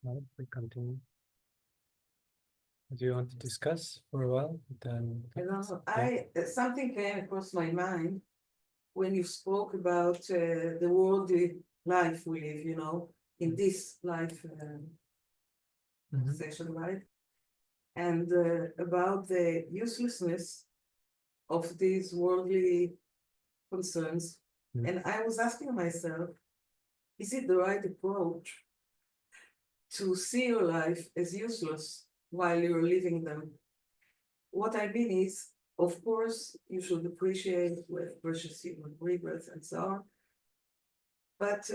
No, we continue. Do you want to discuss for a while? Then Something came across my mind when you spoke about the worldly life we live, in this life session, right? And about the uselessness of these worldly concerns. And I was asking myself, is it the right approach to see your life as useless while you're living them? What I mean is, of course, you should appreciate with precious human rebirth and so on. But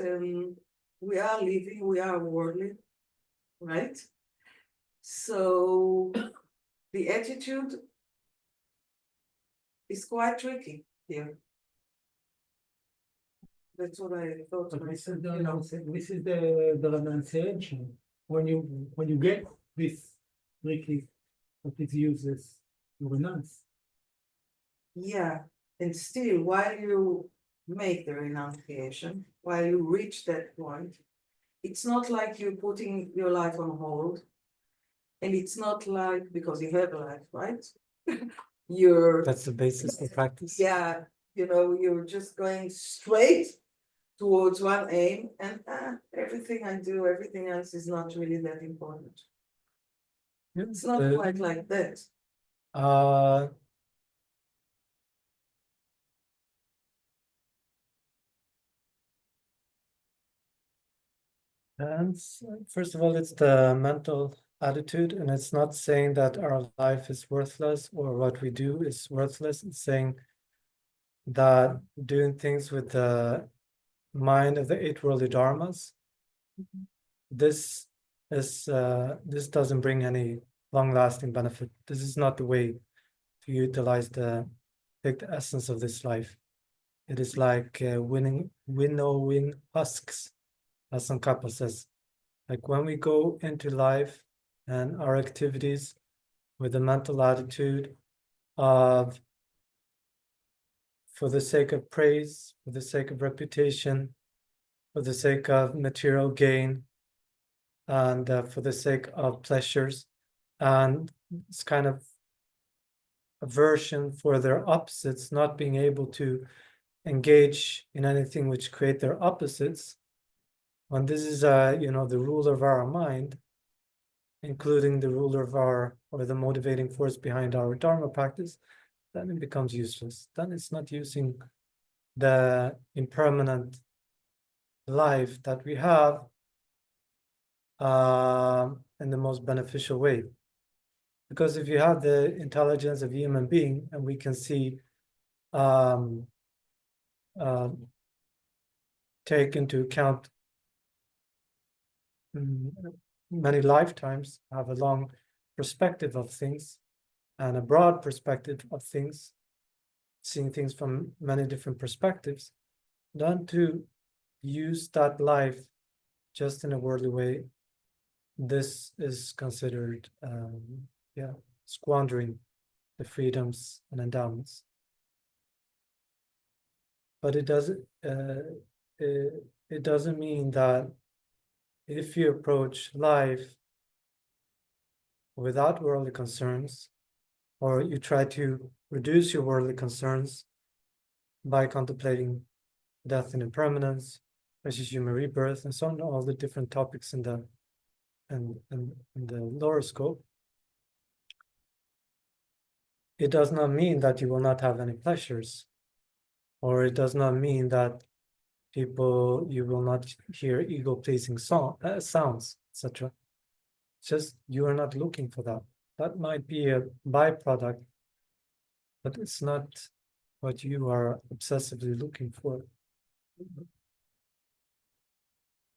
we are living, we are worldly, right? So the attitude is quite tricky here. That's what I thought. This is the renunciation. When you get this tricky, what it uses, you renounce. Yeah, and still, while you make the renunciation, while you reach that point, it's not like you're putting your life on hold. And it's not like, because you have a life, right? That's the basis of practice. Yeah, you're just going straight towards one aim, and everything I do, everything else is not really that important. Yeah, it's not quite like that. And first of all, it's the mental attitude, and it's not saying that our life is worthless or what we do is worthless. It's saying that doing things with the mind of the eight worldly dharmas, this doesn't bring any long-lasting benefit. This is not the way to utilize take the essence of this life. It is like winnowing husks, as Sankappa says. Like when we go into life and our activities with the mental attitude of, for the sake of praise, for the sake of reputation, for the sake of material gain, and for the sake of pleasures, and it's kind of aversion for their opposites, not being able to engage in anything which create their opposites. When this is the ruler of our mind, including the ruler of or the motivating force behind our Dharma practice, then it becomes useless. Then it's not using the impermanent life that we have in the most beneficial way. Because if you have the intelligence of a human being, and we can see take into account many lifetimes, have a long perspective of things and a broad perspective of things, seeing things from many different perspectives, then to use that life just in a worldly way, this is considered squandering the freedoms and endowments. But it doesn't mean that if you approach life without worldly concerns, or you try to reduce your worldly concerns by contemplating death and impermanence, versus human rebirth, and so on, all the different topics in the lower scope, it does not mean that you will not have any pleasures, or it does not mean that you will not hear ego-pleasing sounds, etc. Just you are not looking for that. That might be a byproduct, but it's not what you are obsessively looking for.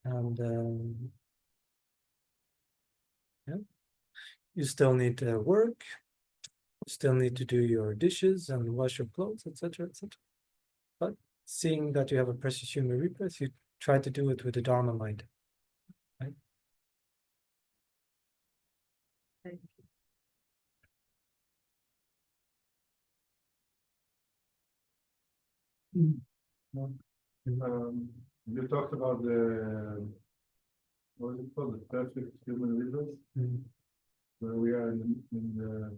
And you still need to work, you still need to do your dishes and wash your clothes, etc., etc. But seeing that you have a precious human rebirth, you try to do it with the Dharma mind, right? Thank You talked about the what is called the perfect human results, Mm. where we are in the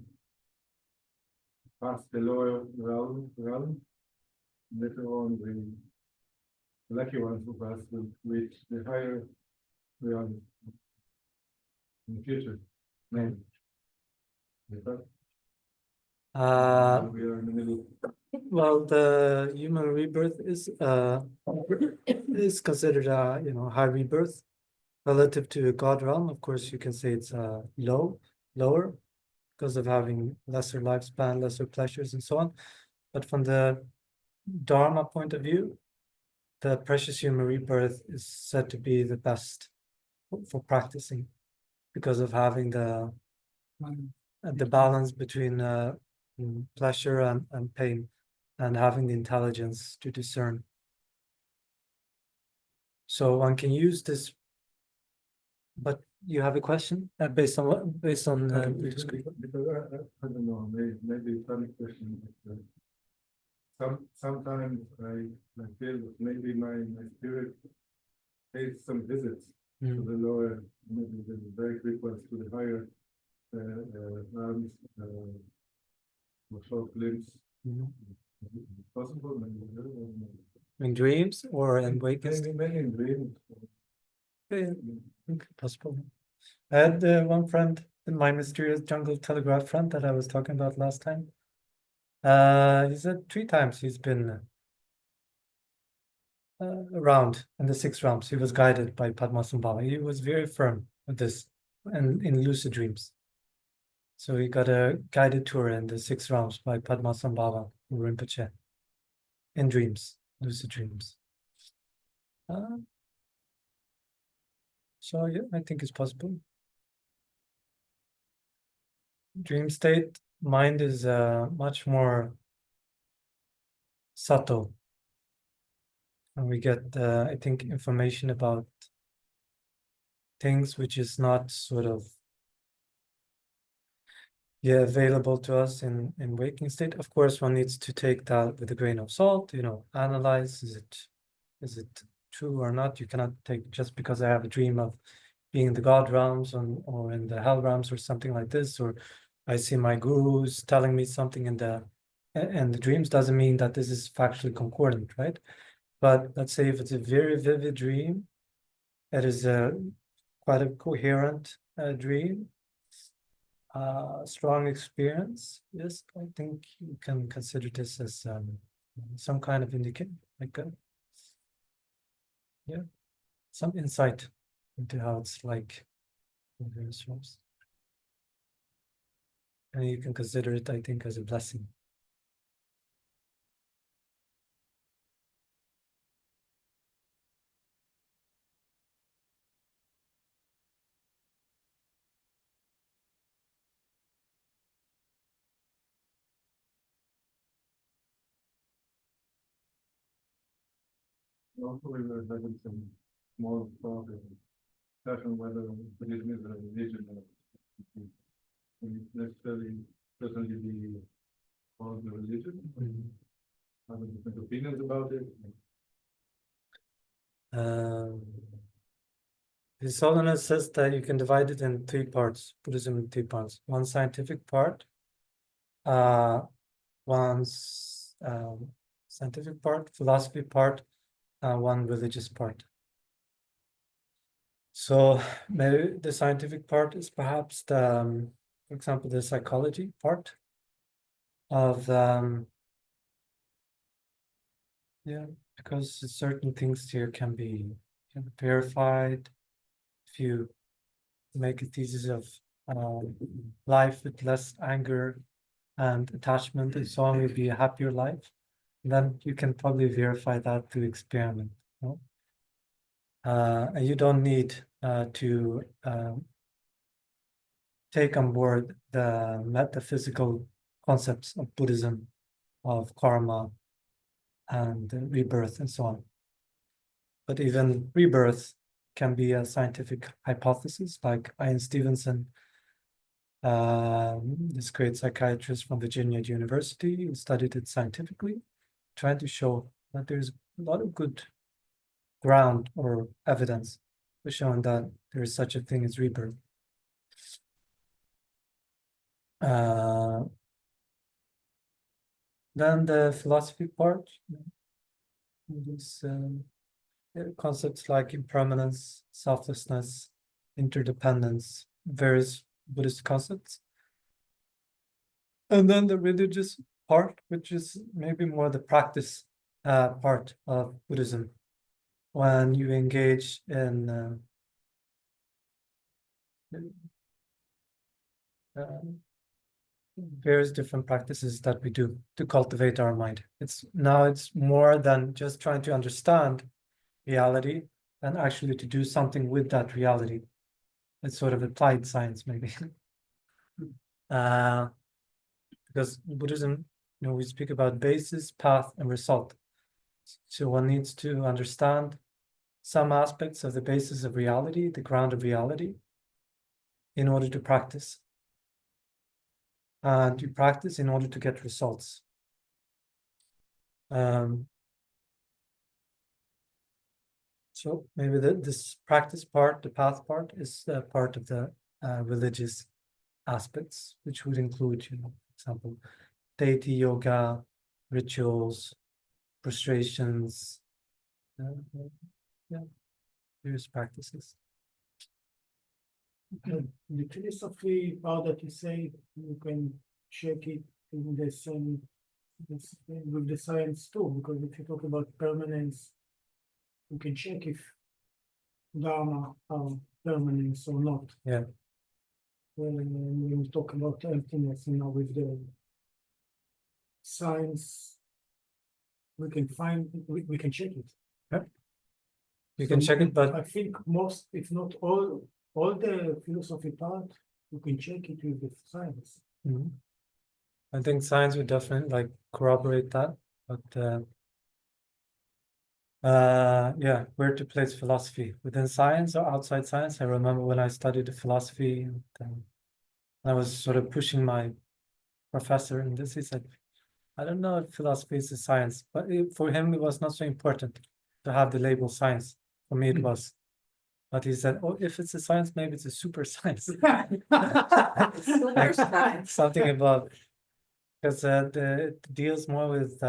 past the lower realm. Later on, the lucky ones of us will reach the higher realm in the future. Maybe. Okay. We are in the middle. Well, the human rebirth is considered a high rebirth relative to God realm. Of course, you can say it's lower because of having lesser lifespan, lesser pleasures, and so on. But from the Dharma point of view, the precious human rebirth is said to be the best for practicing because of having the balance between pleasure and pain, and having the intelligence to discern. So one can use this. But you have a question based on what? Based on Because I don't know, maybe it's not a question. But, sometimes I feel that maybe my spirit pays some visits to the lower, maybe the very quick ones to the higher realms, or short glimpse. Is it possible? in dreams or in waking state? Maybe in dreams. Possible. I had one friend in my mysterious jungle telegraph friend that I was talking about last time. He said 3 times he's been around in the 6 realms. He was guided by Padmasambhava. He was very firm with this and in lucid dreams. So he got a guided tour in the 6 realms by Padmasambhava Rinpoche in dreams, lucid dreams. So yeah, I think it's possible. Dream state mind is much more subtle, and we get I think information about things which is not sort of available to us in waking state. Of course, one needs to take that with a grain of salt, analyze, is it true or not. You cannot take just because I have a dream of being in the God realms or in the hell realms or something like this, or I see my gurus telling me something in the dreams, doesn't mean that this is factually concordant, right? But let's say if it's a very vivid dream, it is quite a coherent dream, strong experience. Yes, I think you can consider this as some kind of indicator, like some insight into how it's like in various realms. And you can consider it, I think, as a blessing. Also, we were having some small talk and discussion whether Buddhism is a religion or necessarily certainly be called a religion. Have different opinions about it. His Holiness says that you can divide it in 3 parts, Buddhism in 3 parts. One scientific part, one scientific part, philosophy part, one religious part. So maybe the scientific part is perhaps the, for example, the psychology part of because certain things here can be verified if you make a thesis of life with less anger and attachment and so on, will be a happier life. And then you can probably verify that through experiment. And you don't need to take on board the metaphysical concepts of Buddhism, of karma and rebirth and so on. But even rebirth can be a scientific hypothesis, like Ian Stevenson, this great psychiatrist from Virginia University, who studied it scientifically, trying to show that there's a lot of good ground or evidence for showing that there is such a thing as rebirth. Then the philosophy part, these concepts like impermanence, selflessness, interdependence, various Buddhist concepts. And then the religious part, which is maybe more the practice part of Buddhism, when you engage in various different practices that we do to cultivate our mind. It's more than just trying to understand reality and actually to do something with that reality. It's sort of applied science, maybe. Because in Buddhism, we speak about basis, path, and result. So one needs to understand some aspects of the basis of reality, the ground of reality, in order to practice. And you practice in order to get results. So maybe this practice part, the path part, is part of the religious aspects, which would include, for example, deity yoga, rituals, prostrations, various practices. The philosophy part that you say, you can check it in the same with the science too, because if you talk about permanence, you can check if dharma are permanence or not. Yeah. When we talk about emptiness, with the science, we can check it. Yeah. You can check it, but I think most, if not all the philosophy part, you can check it with the science. I think science would definitely corroborate that, but where to place philosophy within science or outside science. I remember when I studied philosophy, I was sort of pushing my professor in this. He said, I don't know if philosophy is a science, but for him it was not so important to have the label science. For me it was. But he said, oh, if it's a science, maybe it's a super science. Super science. Something about, because it deals more with,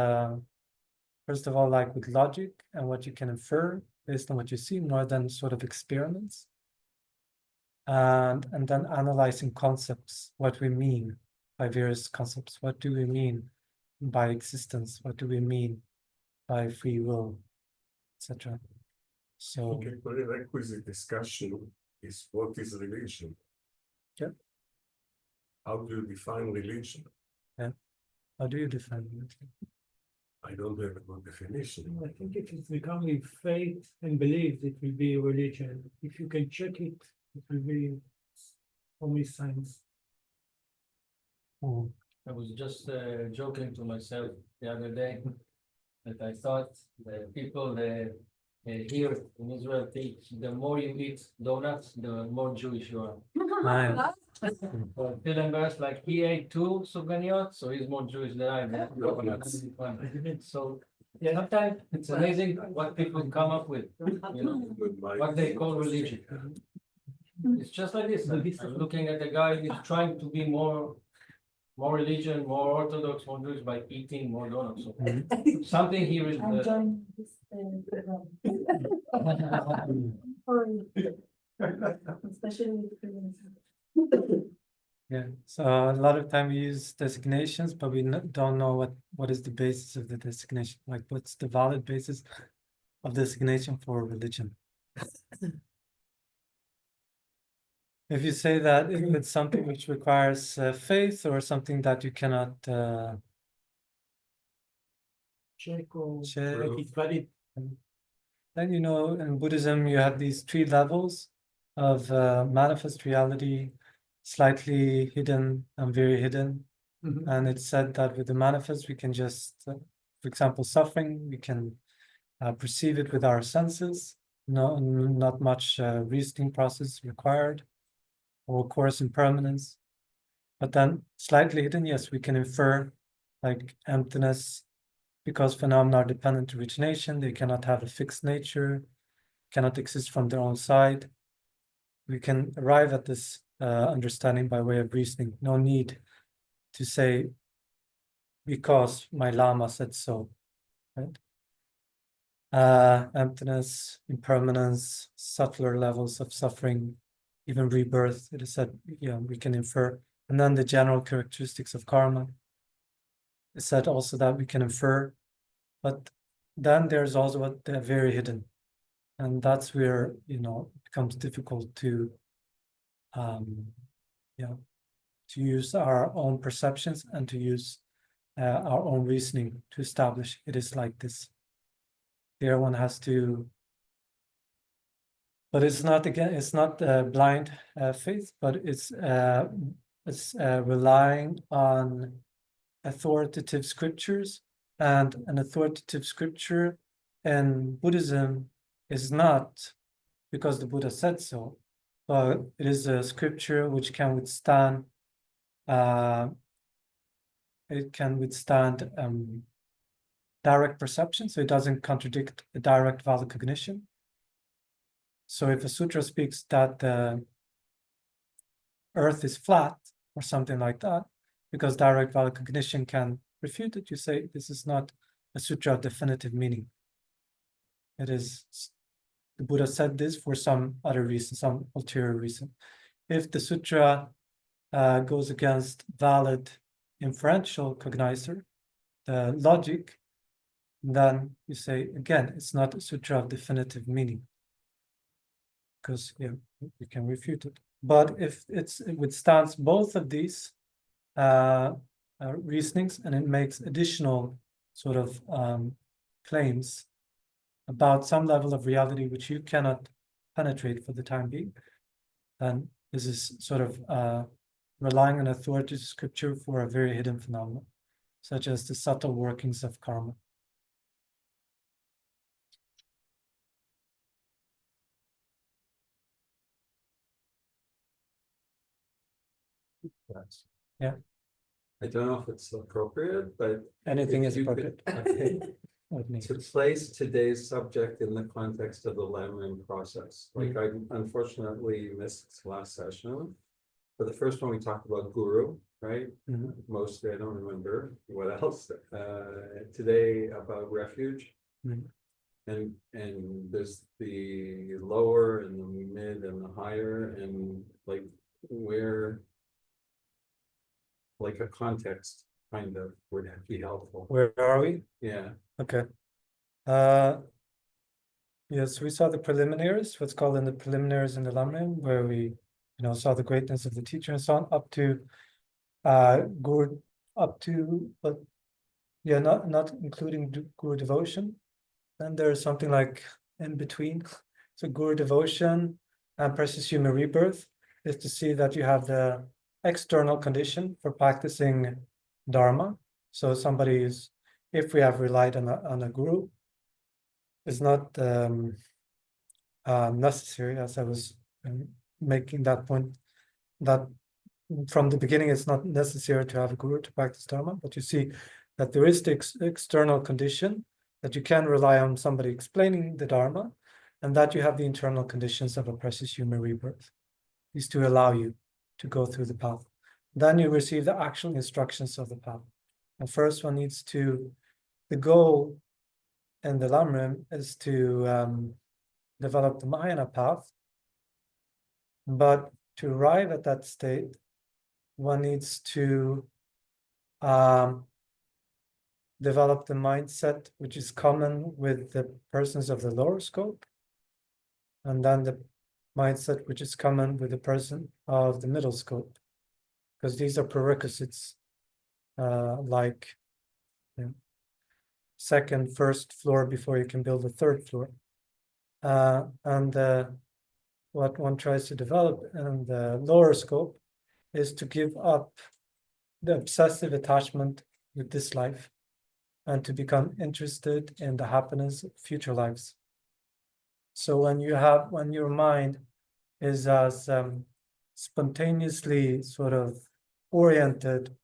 first of all, with logic and what you can infer based on what you see, more than sort of experiments. And then analyzing concepts, what we mean by various concepts. What do we mean by existence? What do we mean by free will, etc.? So, okay, prerequisite discussion is what is religion? Yeah. How do you define religion? Yeah. How do you define religion? I don't have a good definition. I think if it's becoming faith and belief, it will be religion. If you can check it, it will be only science. I was just joking to myself the other day that I thought the people here in Israel think the more you eat donuts, the more Jewish you are. Nice. So Phil embarrassed, he ate 2 suganiyot, so he's more Jewish than I am. Donuts. So sometimes it's amazing what people come up with, what they call religion. It's just like this. I'm looking at a guy who's trying to be more religion, more orthodox, more Jewish by eating more donuts. So something here is Yeah, so a lot of time we use designations, but we don't know what is the basis of the designation, what's the valid basis of designation for religion. If you say that if it's something which requires faith or something that you cannot Check or check, it's valid. then in Buddhism you have these 3 levels of manifest reality, slightly hidden and very hidden. And it's said that with the manifest, we can just, for example, suffering, we can perceive it with our senses, not much reasoning process required, or of course impermanence. But then slightly hidden, yes, we can infer emptiness, because phenomena are dependent to origination, they cannot have a fixed nature, cannot exist from their own side. we can arrive at this understanding by way of reasoning. No need to say, because my Lama said so, right? Emptiness, impermanence, subtler levels of suffering, even rebirth, it is said, we can infer. And then the general characteristics of karma. It's said also that we can infer, but then there's also what they're very hidden. And that's where, it becomes difficult to use our own perceptions and to use our own reasoning to establish it is like this. There one has to, but it's not blind faith, but it's relying on authoritative scriptures, and an authoritative scripture in Buddhism is not because the Buddha said so, but it is a scripture which can withstand direct perception, so it doesn't contradict a direct valid cognition. So if a sutra speaks that the earth is flat or something like that, because direct valid cognition can refute it, you say this is not a sutra of definitive meaning. It is, the Buddha said this for some other reason, some ulterior reason. If the sutra goes against valid inferential cognizer, the logic, then you say, again, it's not a sutra of definitive meaning, because you can refute it. But if it withstands both of these reasonings, and it makes additional sort of claims about some level of reality which you cannot penetrate for the time being, then this is sort of relying on authoritative scripture for a very hidden phenomenon, such as the subtle workings of karma. Yes. Yeah. I don't know if it's appropriate, but Anything if is you could- appropriate. okay, With me. to place today's subject in the context of the Lamrim process. Like I unfortunately missed last session. For the first one, we talked about guru, right? Mhm. Mostly, I don't remember what else. Today about refuge. Mhm. And there's the lower and the mid and the higher, and like where, like a context kind of would be helpful. Where are we? Yeah. Okay. Yes, we saw the preliminaries, what's called in the preliminaries in the Lamrim, where we, saw the greatness of the teacher and so on, up to Guru, but yeah, not including Guru devotion. Then there's something like in between. So Guru devotion and precious human rebirth is to see that you have the external condition for practicing Dharma. So somebody is, if we have relied on a guru, is not necessary, as I was making that point, that from the beginning it's not necessary to have a guru to practice Dharma, but you see that there is the external condition that you can rely on somebody explaining the Dharma, and that you have the internal conditions of a precious human rebirth. These to allow you to go through the path. Then you receive the actual instructions of the path. And first one needs to, the goal in the Lamrim is to develop the Mahayana path, but to arrive at that state, one needs to develop the mindset which is common with the persons of the lower scope, and then the mindset which is common with the person of the middle scope, because these are prerequisites, like second, first floor before you can build a third floor. And what one tries to develop in the lower scope is to give up the obsessive attachment with this life and to become interested in the happiness of future lives. So when your mind is as spontaneously sort of oriented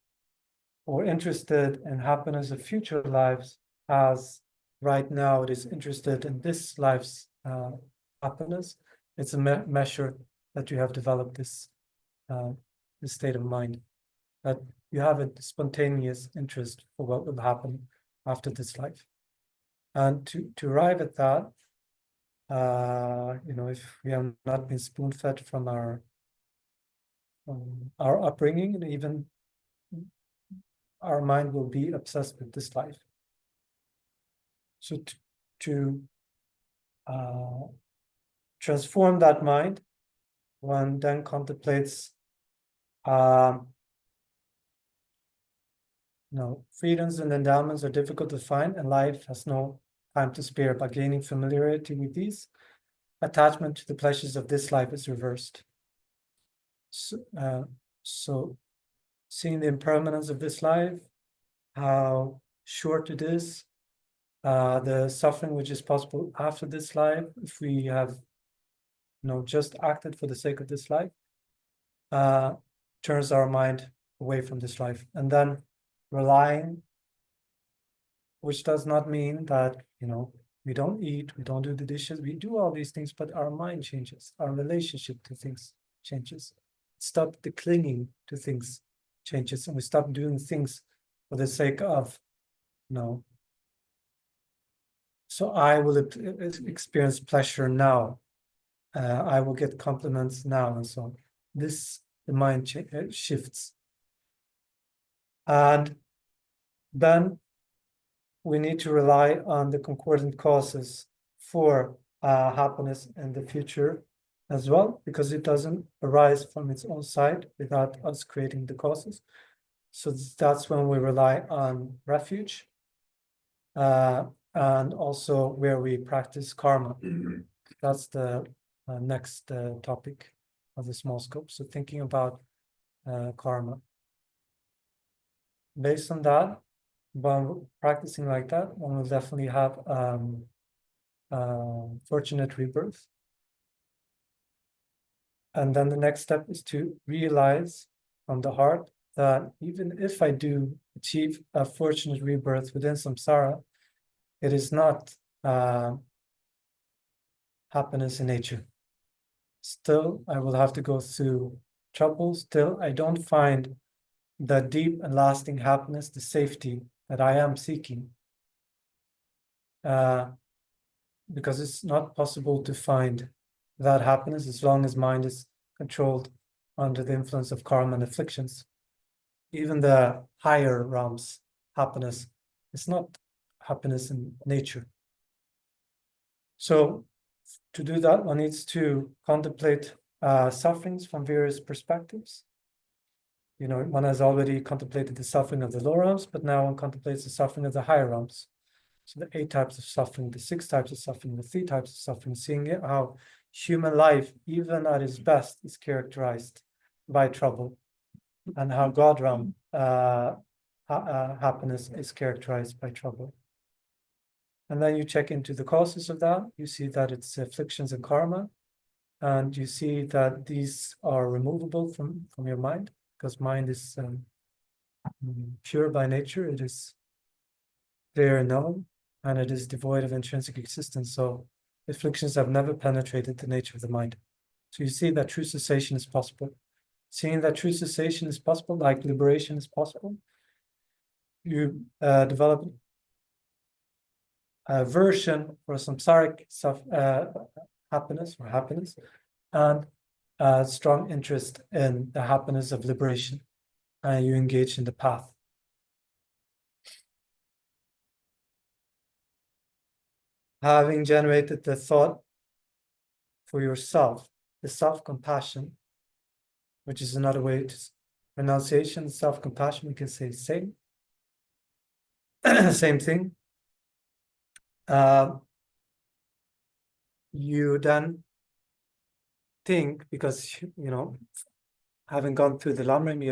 or interested in happiness of future lives as right now it is interested in this life's happiness, it's a measure that you have developed this state of mind, that you have a spontaneous interest for what will happen after this life. And to arrive at that, if we have not been spoon-fed from our upbringing, and even our mind will be obsessed with this life. So to transform that mind, one then contemplates freedoms and endowments are difficult to find, and life has no time to spare. By gaining familiarity with these, attachment to the pleasures of this life is reversed. So seeing the impermanence of this life, how short it is, the suffering which is possible after this life, if we have just acted for the sake of this life, turns our mind away from this life. And then relying, which does not mean that we don't eat, we don't do the dishes, we do all these things, but our mind changes, our relationship to things changes. Stop the clinging to things changes, and we stop doing things for the sake of so I will experience pleasure now, I will get compliments now, and so on. The mind shifts. And then we need to rely on the concordant causes for happiness in the future as well, because it doesn't arise from its own side without us creating the causes. So that's when we rely on refuge, and also where we practice karma. That's the next topic of the small scope. So thinking about karma. Based on that, when practicing like that, one will definitely have fortunate rebirth. And then the next step is to realize from the heart that even if I do achieve a fortunate rebirth within samsara, it is not happiness in nature. Still, I will have to go through trouble. Still, I don't find the deep and lasting happiness, the safety that I am seeking. Because it's not possible to find that happiness as long as mind is controlled under the influence of karma and afflictions. Even the higher realms, happiness is not happiness in nature. So to do that, one needs to contemplate sufferings from various perspectives. One has already contemplated the suffering of the lower realms, but now one contemplates the suffering of the higher realms. So the 8 types of suffering, the 6 types of suffering, the 3 types of suffering, seeing how human life, even at its best, is characterized by trouble, and how God realm happiness is characterized by trouble. And then you check into the causes of that. You see that it's afflictions and karma, and you see that these are removable from your mind, because mind is pure by nature. It is clear and known, and it is devoid of intrinsic existence. So afflictions have never penetrated the nature of the mind. So you see that true cessation is possible. Seeing that true cessation is possible, like liberation is possible, you develop aversion for samsaric happiness, and strong interest in the happiness of liberation, and you engage in the path. Having generated the thought for yourself, the self-compassion, which is another way to renunciation, self-compassion, we can say same thing. You then think, because having gone through the Lamrim, you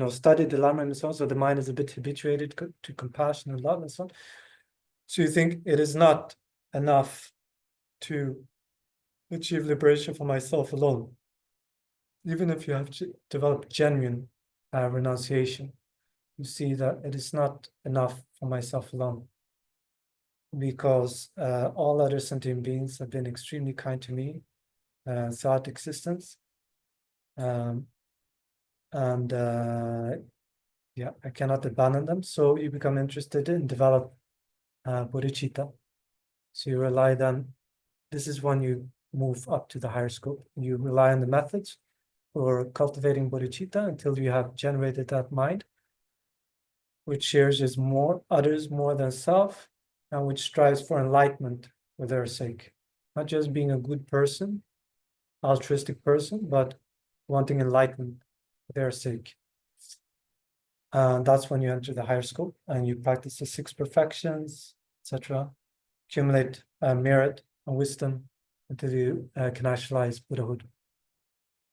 have studied the Lamrim and so on, so the mind is a bit habituated to compassion and love and so on. So you think it is not enough to achieve liberation for myself alone, even if you have developed genuine renunciation. You see that it is not enough for myself alone, because all other sentient beings have been extremely kind to me, thought existence. And yeah, I cannot abandon them. So you become interested in develop bodhicitta. So you rely then, this is when you move up to the higher scope. You rely on the methods for cultivating bodhicitta until you have generated that mind, which shares others more than self, and which strives for enlightenment for their sake. Not just being a good person, altruistic person, but wanting enlightenment for their sake. And that's when you enter the higher scope and you practice the 6 perfections, etc. Accumulate merit and wisdom until you can actualize Buddhahood,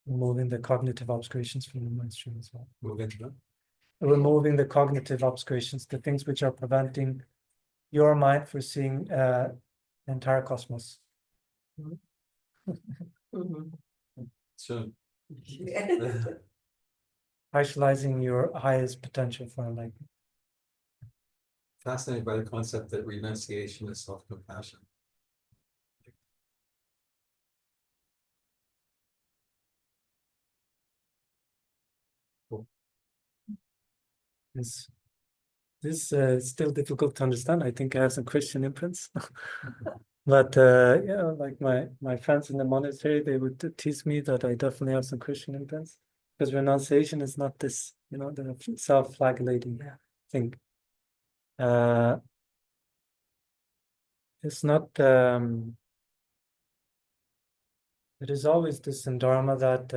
removing the cognitive obscurations from the mind stream as well. Move into that. Removing the cognitive obscurations, the things which are preventing your mind from seeing the entire cosmos. Soon. Yeah. Actualizing your highest potential for enlightenment. Fascinated by the concept that renunciation is self-compassion. This is still difficult to understand. I think I have some Christian imprints. But yeah, like my friends in the monastery, they would tease me that I definitely have some Christian imprints. Because renunciation is not this, the self-flagellating thing. It's not, it is always this in Dharma that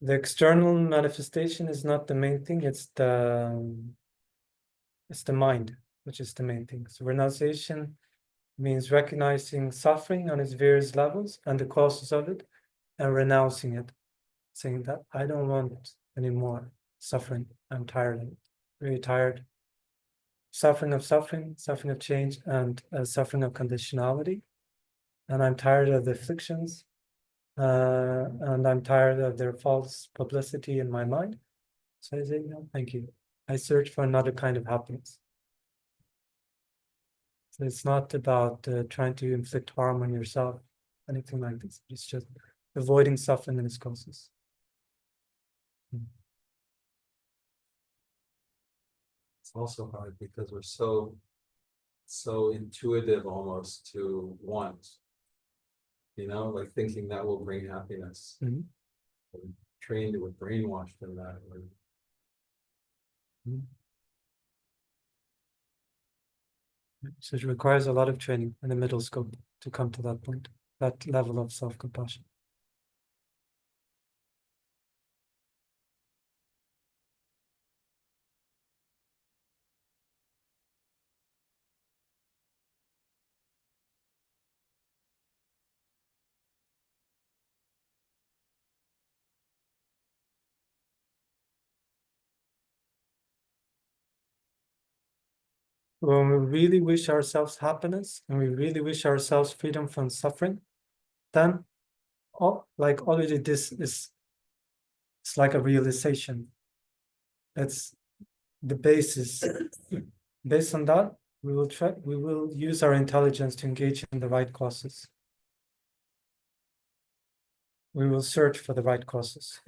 the external manifestation is not the main thing, it's the mind, which is the main thing. So renunciation means recognizing suffering on its various levels and the causes of it, and renouncing it, saying that I don't want any more suffering. I'm tired of it, very tired. Suffering of change, and suffering of conditionality. And I'm tired of the afflictions, and I'm tired of their false publicity in my mind. So I say, no, thank you. I search for another kind of happiness. So it's not about trying to inflict harm on yourself, anything like this. It's just avoiding suffering and its causes. It's also hard because we're so intuitive almost to want, like thinking that will bring happiness. Mhm. We're trained, we're brainwashed in that. So it requires a lot of training in the middle scope to come to that point, that level of self-compassion. When we really wish ourselves happiness and we really wish ourselves freedom from suffering, then already this is, it's like a realization. It's the basis. Based on that, we will use our intelligence to engage in the right causes. We will search for the right causes.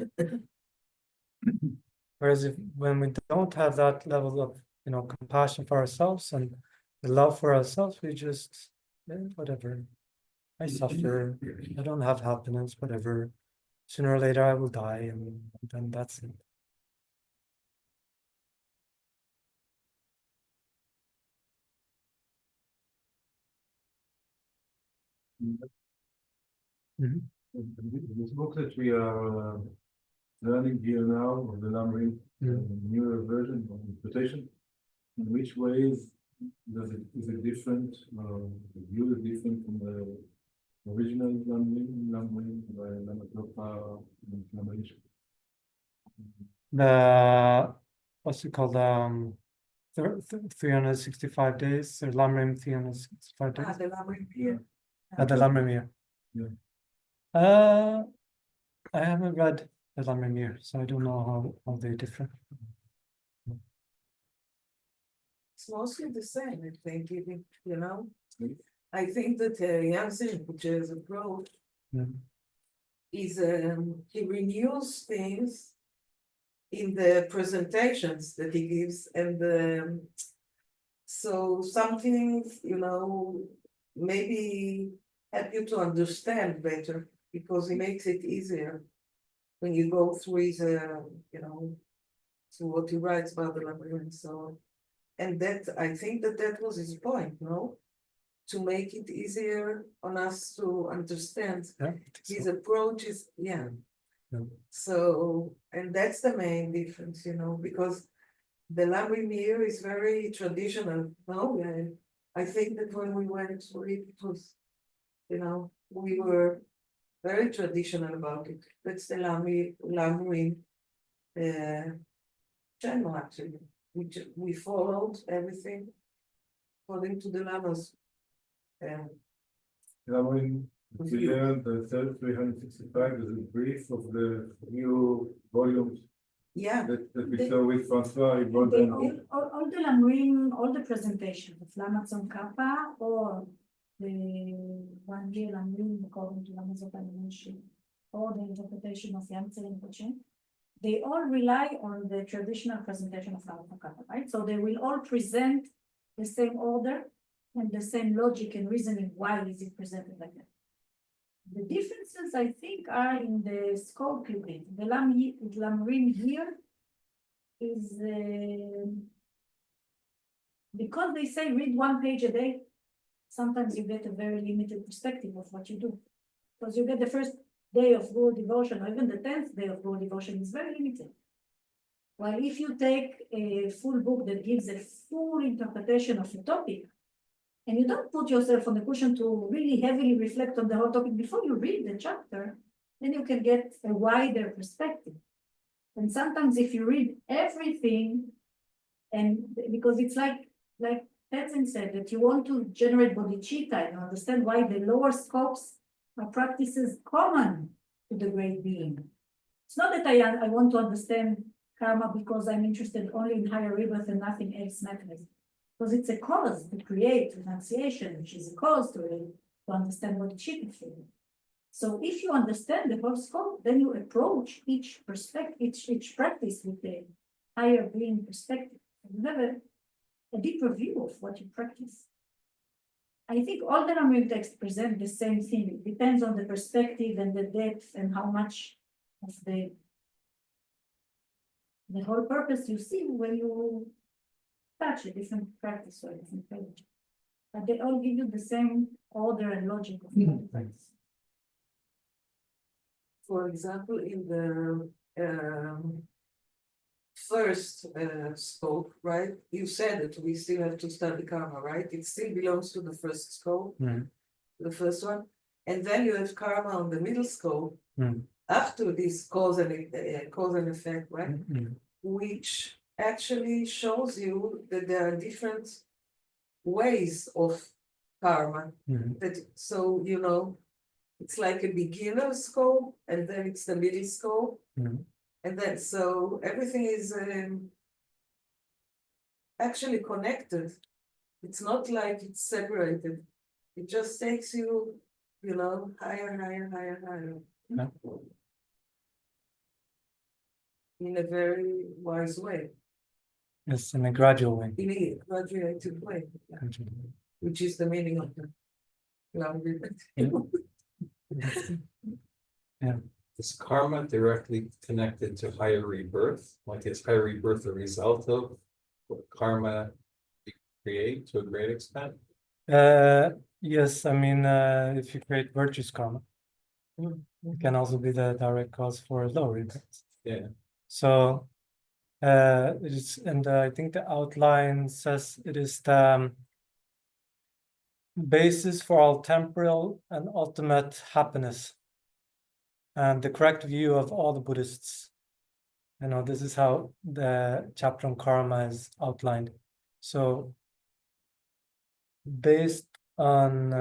Whereas when we don't have that level of compassion for ourselves and the love for ourselves, we just whatever. I suffer. I don't have happiness. Whatever. Sooner or later, I will die, and then that's it. This book that we are learning here now, of the Lamrim, newer version of interpretation, in which ways is it different, the view is different from the original Lamrim by Lama Zopa and Lama Yeshe? The what's it called? 365 days, or Lamrim 365 days. The Lamrim here. The Lamrim year. Yeah. I haven't read the Lamrim year, so I don't know how they differ. It's mostly the same, I think, I think that Yangsi Rinpoche's approach Mm. is he renews things in the presentations that he gives, and so some things, maybe help you to understand better, because he makes it easier when you go through his, through what he writes about the Lamrim and so on. And that, I think that was his point, no? To make it easier on us to understand. Yeah, I think His so. approach is, yeah. Yeah. So, and that's the main difference, because the Lamrim here is very traditional, no? I think that when we went through it, it was, we were very traditional about it. That's the Lamrim Chenmo, actually. We followed everything according to the Lamas. When we learned the third 365 is a brief of the new volumes Yeah, that we saw with Francois. He brought They, them. all the Lamrim, all the presentations of Lamatzon Kappa or the 1 year Lamrim according to Lamazon Rinpoche or the interpretation of Yangsi Rinpoche, they all rely on the traditional presentation of Lamatzon Kappa, right? So they will all present the same order and the same logic and reasoning why is it presented like that. The differences, I think, are in the scope you read. The Lamrim here is because they say read 1 page a day, sometimes you get a very limited perspective of what you do. Because you get the first day of Guru devotion, or even the 10th day of Guru devotion is very limited. While if you take a full book that gives a full interpretation of a topic, and you don't put yourself on the cushion to really heavily reflect on the whole topic before you read the chapter, then you can get a wider perspective. And sometimes if you read everything, and because it's like Tenzin said, that you want to generate bodhicitta and understand why the lower scopes are practices common to the great being. It's not that I want to understand karma because I'm interested only in higher rebirth and nothing else matters. Because it's a cause to create renunciation, which is a cause to understand bodhicitta feeling. So if you understand the whole scope, then you approach each practice with a higher being perspective. You have a deeper view of what you practice. I think all the Lamrim texts present the same thing. It depends on the perspective and the depth and how much of the whole purpose you see when you touch a different practice or a different page. But they all give you the same order and logic of the practice. for example, in the first scope, right? You said that we still have to study karma, right? It still belongs to the first scope, the first one. And then you have karma on the middle scope, after this cause and effect, right? Which actually shows you that there are different ways of karma. That so it's like a beginner scope, and then it's the middle scope, and then so everything is actually connected. It's not like it's separated. It just takes you, higher. Yeah. In a very wise way. Yes, in a gradual way. In a graduated way, yeah. Which is the meaning of the Yeah. Is karma directly connected to higher rebirth? Like is higher rebirth a result of what karma create to a great extent? Yes, I mean, if you create virtuous karma, it can also be the direct cause for low rebirth. Yeah. So, it is, and I think the outline says it is the basis for all temporal and ultimate happiness, and the correct view of all the Buddhists. This is how the chapter on karma is outlined. So, based on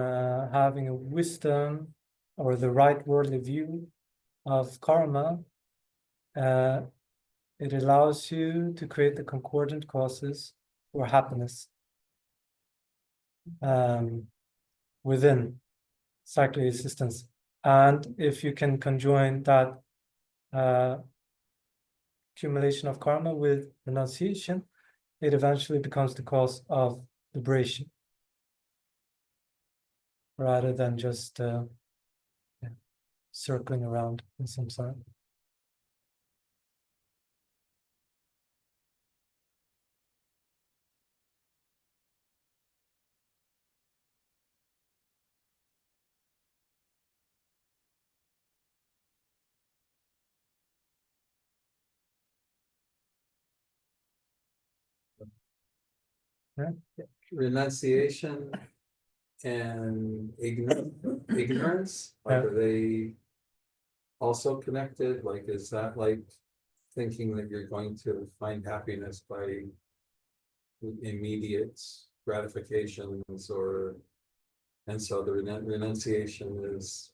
having a wisdom or the right worldly view of karma, it allows you to create the concordant causes for happiness. within cyclic existence. And if you can conjoin that accumulation of karma with renunciation, it eventually becomes the cause of liberation, rather than just circling around in some sort. Renunciation and ignorance, like, Yeah. are they also connected? Like, is that like thinking that you're going to find happiness by immediate gratifications, or, and so the renunciation is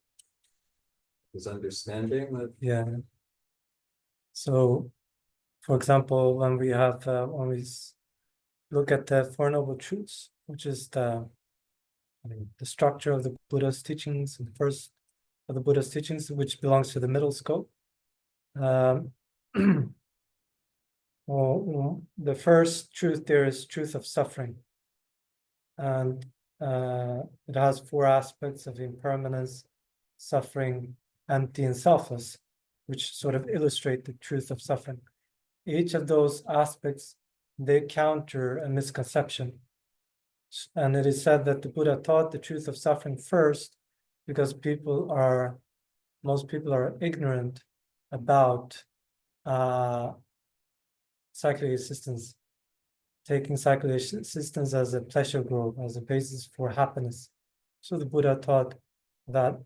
understanding that? Yeah. So, for example, when we have when we look at the Four Noble Truths, which is the structure of the Buddha's teachings, the first of the Buddha's teachings, which belongs to the middle scope. Well, the first truth there is truth of suffering, and it has four aspects of impermanence, suffering, empty, and selfless, which sort of illustrate the truth of suffering. Each of those aspects, they counter a misconception. And it is said that the Buddha taught the truth of suffering first because most people are ignorant about cyclic existence, taking cyclic existence as a pleasure grove, as a basis for happiness. So the Buddha taught that,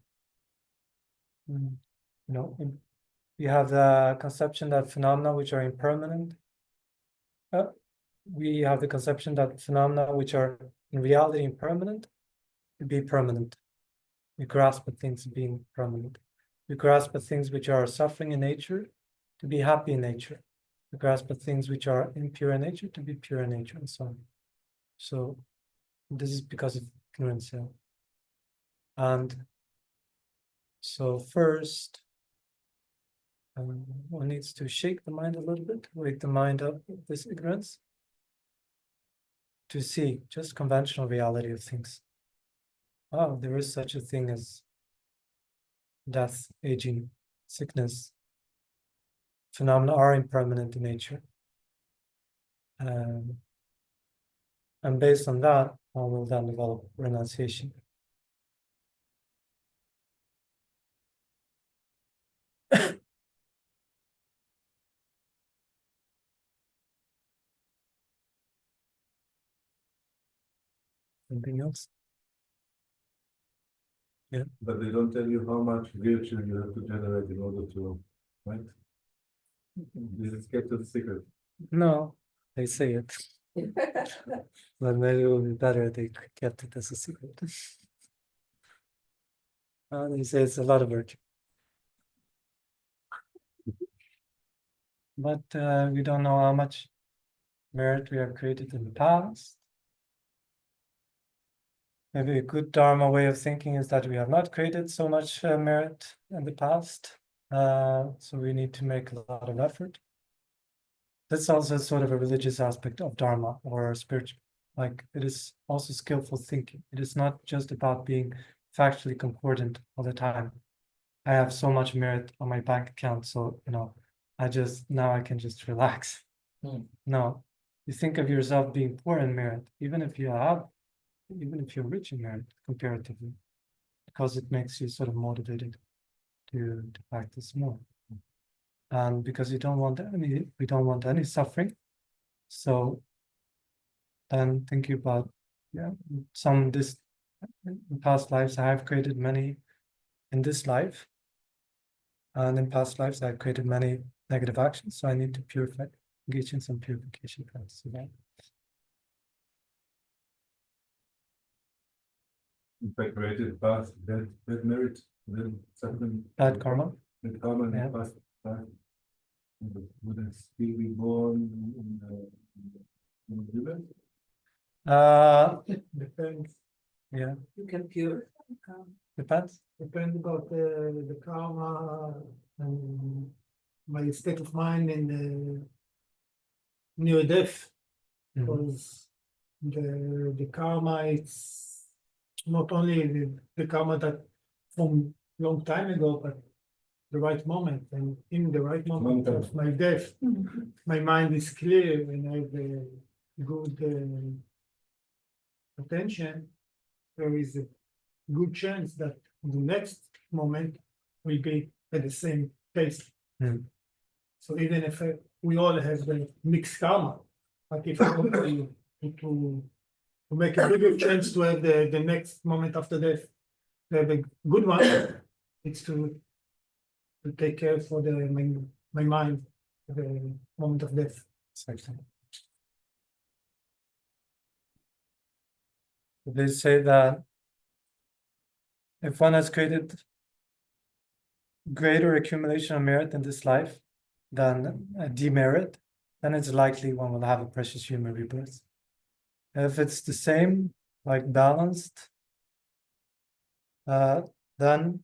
we have the conception that phenomena which are impermanent. We have the conception that phenomena which are in reality impermanent to be permanent. We grasp at things being permanent. We grasp at things which are suffering in nature to be happy in nature. We grasp at things which are impure in nature to be pure in nature, and so on. So this is because of ignorance. Yeah. And so first, one needs to shake the mind a little bit, wake the mind up of this ignorance, to see just conventional reality of things. Oh, there is such a thing as death, aging, sickness. Phenomena are impermanent in nature. And based on that, one will then develop renunciation. Anything else? Yeah. But they don't tell you how much virtue you have to generate in order to, right? This is kept a secret. No, they say it. But maybe it would be better if they kept it as a secret. They say it's a lot of virtue. But we don't know how much merit we have created in the past. Maybe a good Dharma way of thinking is that we have not created so much merit in the past. So we need to make a lot of effort. That's also sort of a religious aspect of Dharma or spiritual. Like, it is also skillful thinking. It is not just about being factually concordant all the time. I have so much merit on my bank account, so now I can just relax. No, you think of yourself being poor in merit, even if you're rich in merit comparatively, because it makes you sort of motivated to practice more. And because we don't want any suffering. So then thinking about in past lives, I have created many in this life. And in past lives, I've created many negative actions. So I need to engage in some purification practice again. If I created past bad merit, then something. Bad karma. Bad karma in Yeah. the past life. Would I still be born in the human? It Depends. Yeah, You can purify. depends. Depends about the karma and my state of mind in the near death. Mhm. Because the karma, it's not only the karma that from long time ago, but the right moment. And in the right moment of my death, my mind is clear and I have a good attention. There is a good chance that the next moment will be at the same pace. Mm. So even if we all have the mixed karma, but if I want to make a bigger chance to have the next moment after death, to have a good one, it's to take care for my mind at the moment of death. Exactly. They say that if one has created greater accumulation of merit in this life than a demerit, then it's likely one will have a precious human rebirth. If it's the same, like balanced, then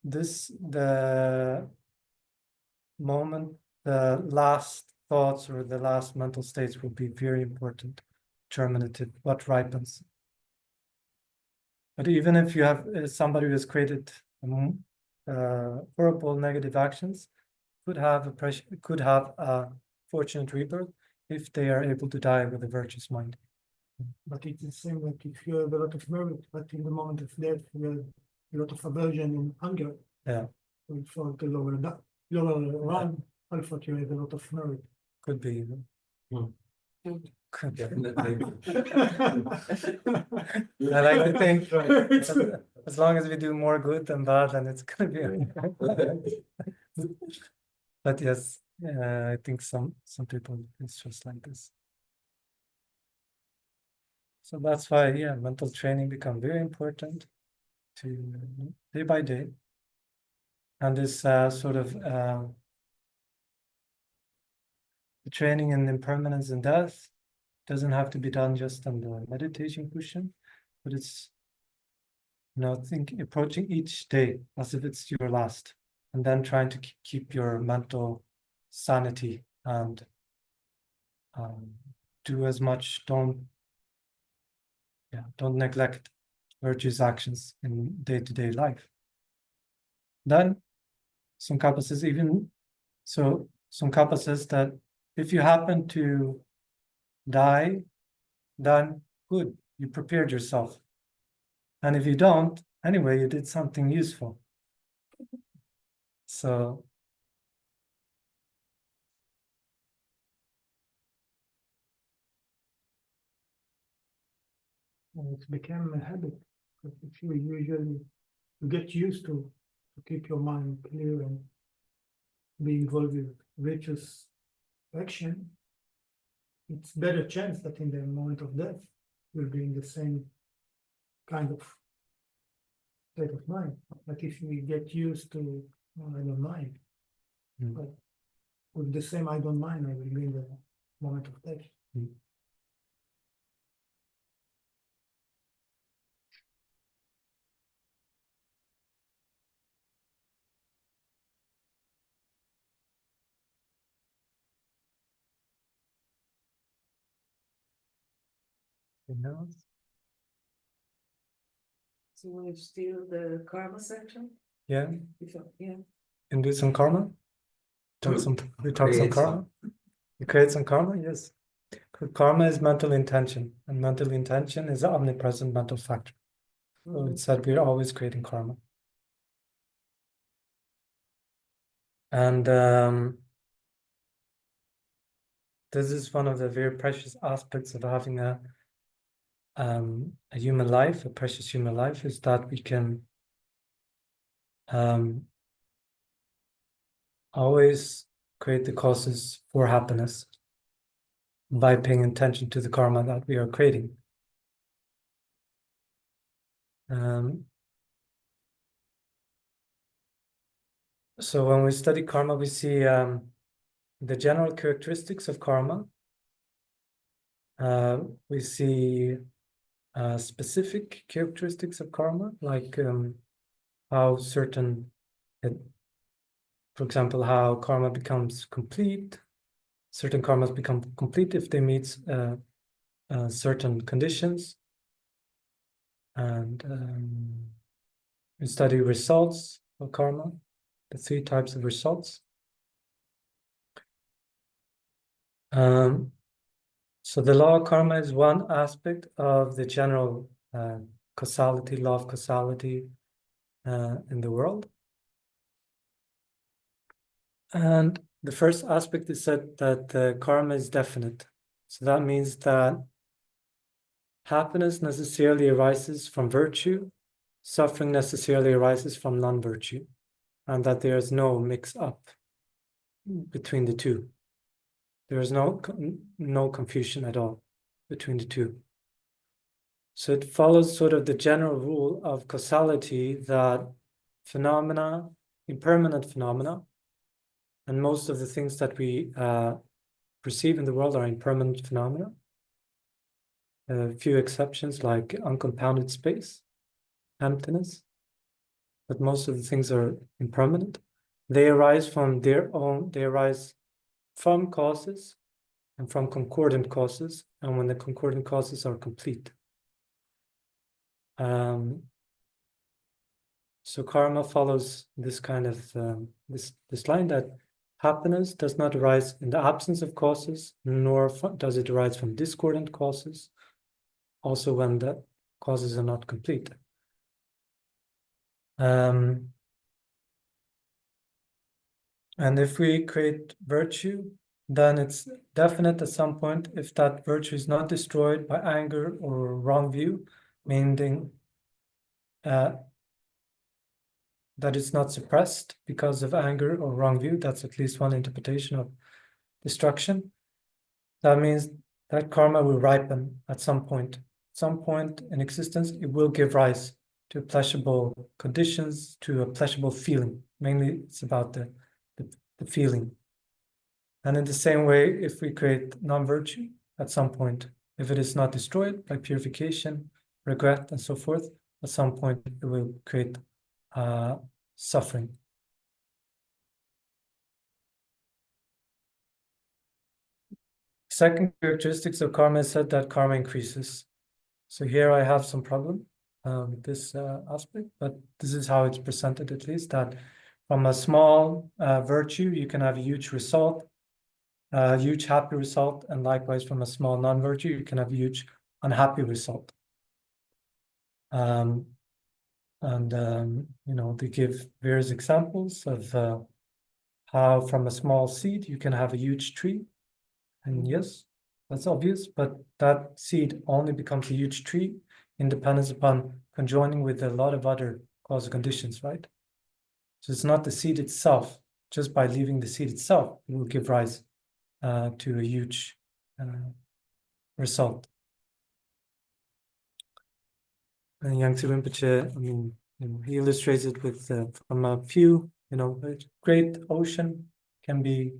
the moment, the last thoughts or the last mental states will be very important, determinative, what ripens. But even if you have somebody who has created horrible negative actions, could have a fortunate rebirth if they are able to die with a virtuous mind. But it's the same like if you have a lot of merit, but in the moment of death, you have a lot of aversion and anger. Yeah. For the lower run, I thought you had a lot of merit. Could be. Could be. Definitely. I like to think as long as we do more good than bad, then it's gonna be okay. But yes, I think some people it's just like this. So that's why, yeah, mental training become very important to day by day. And this sort of training in impermanence and death doesn't have to be done just on the meditation cushion, but it's, approaching each day as if it's your last, and then trying to keep your mental sanity and do as much. Don't neglect virtuous actions in day-to-day life. Then Tsongkhapa says Tsongkhapa says that if you happen to die, then good, you prepared yourself. And if you don't, anyway, you did something useful. So It's become a habit. Because if you usually get used to keep your mind clear and be involved with virtuous action, it's better chance that in the moment of death you'll be in the same kind of state of mind. But if we get used to I don't mind, but with the same I don't mind, I will be in the moment of death. So we're still the karma section? yeah, Yeah. and do some karma. We talk some Create karma. You create some karma, yes. Karma is mental intention, and mental intention is an omnipresent mental factor. So it said we're always creating karma. And this is one of the very precious aspects of having a human life, a precious human life, is that we can always create the causes for happiness by paying attention to the karma that we are creating. So when we study karma, we see the general characteristics of karma. We see specific characteristics of karma, like how certain, for example, how karma becomes complete. Certain karmas become complete if they meet certain conditions. And we study results of karma, the 3 types of results. So the law of karma is one aspect of the general causality, law of causality in the world. And the first aspect is that karma is definite. So that means that happiness necessarily arises from virtue, suffering necessarily arises from non-virtue, and that there is no mix-up between the two. There is no confusion at all between the two. So it follows sort of the general rule of causality that phenomena, impermanent phenomena, and most of the things that we perceive in the world are impermanent phenomena. A few exceptions like uncompounded space, emptiness, but most of the things are impermanent. They arise from causes and from concordant causes, and when the concordant causes are complete. So karma follows this kind of this line that happiness does not arise in the absence of causes, nor does it arise from discordant causes, also when the causes are not complete. And if we create virtue, then it's definite at some point if that virtue is not destroyed by anger or wrong view, meaning that it's not suppressed because of anger or wrong view. That's at least one interpretation of destruction. That means that karma will ripen at some point. At some point in existence, it will give rise to pleasurable conditions, to a pleasurable feeling. Mainly, it's about the feeling. And in the same way, if we create non-virtue, at some point, if it is not destroyed by purification, regret, and so forth, at some point it will create suffering. Second characteristics of karma is said that karma increases. So here I have some problem with this aspect, but this is how it's presented, at least, that from a small virtue, you can have a huge result, a huge happy result, and likewise from a small non-virtue, you can have a huge unhappy result. They give various examples of how from a small seed, you can have a huge tree. And yes, that's obvious, but that seed only becomes a huge tree in dependence upon conjoining with a lot of other causal conditions, right? So it's not the seed itself. Just by leaving the seed itself, it will give rise to a huge result. And Yangsi Rinpoche, he illustrates it with from a few, a great ocean can be,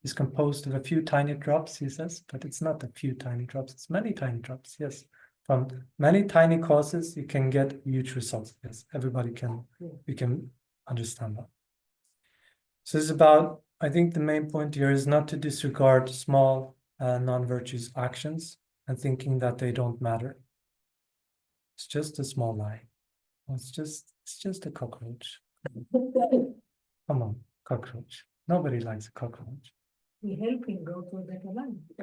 is composed of a few tiny drops, he says, but it's not a few tiny drops, it's many tiny drops, yes. From many tiny causes, you can get huge results. Yes, we can understand that. So it's about, I think the main point here is not to disregard small non-virtuous actions and thinking that they don't matter. It's just a small lie. It's just a cockroach. Come on, cockroach. Nobody likes a cockroach. We help him go to a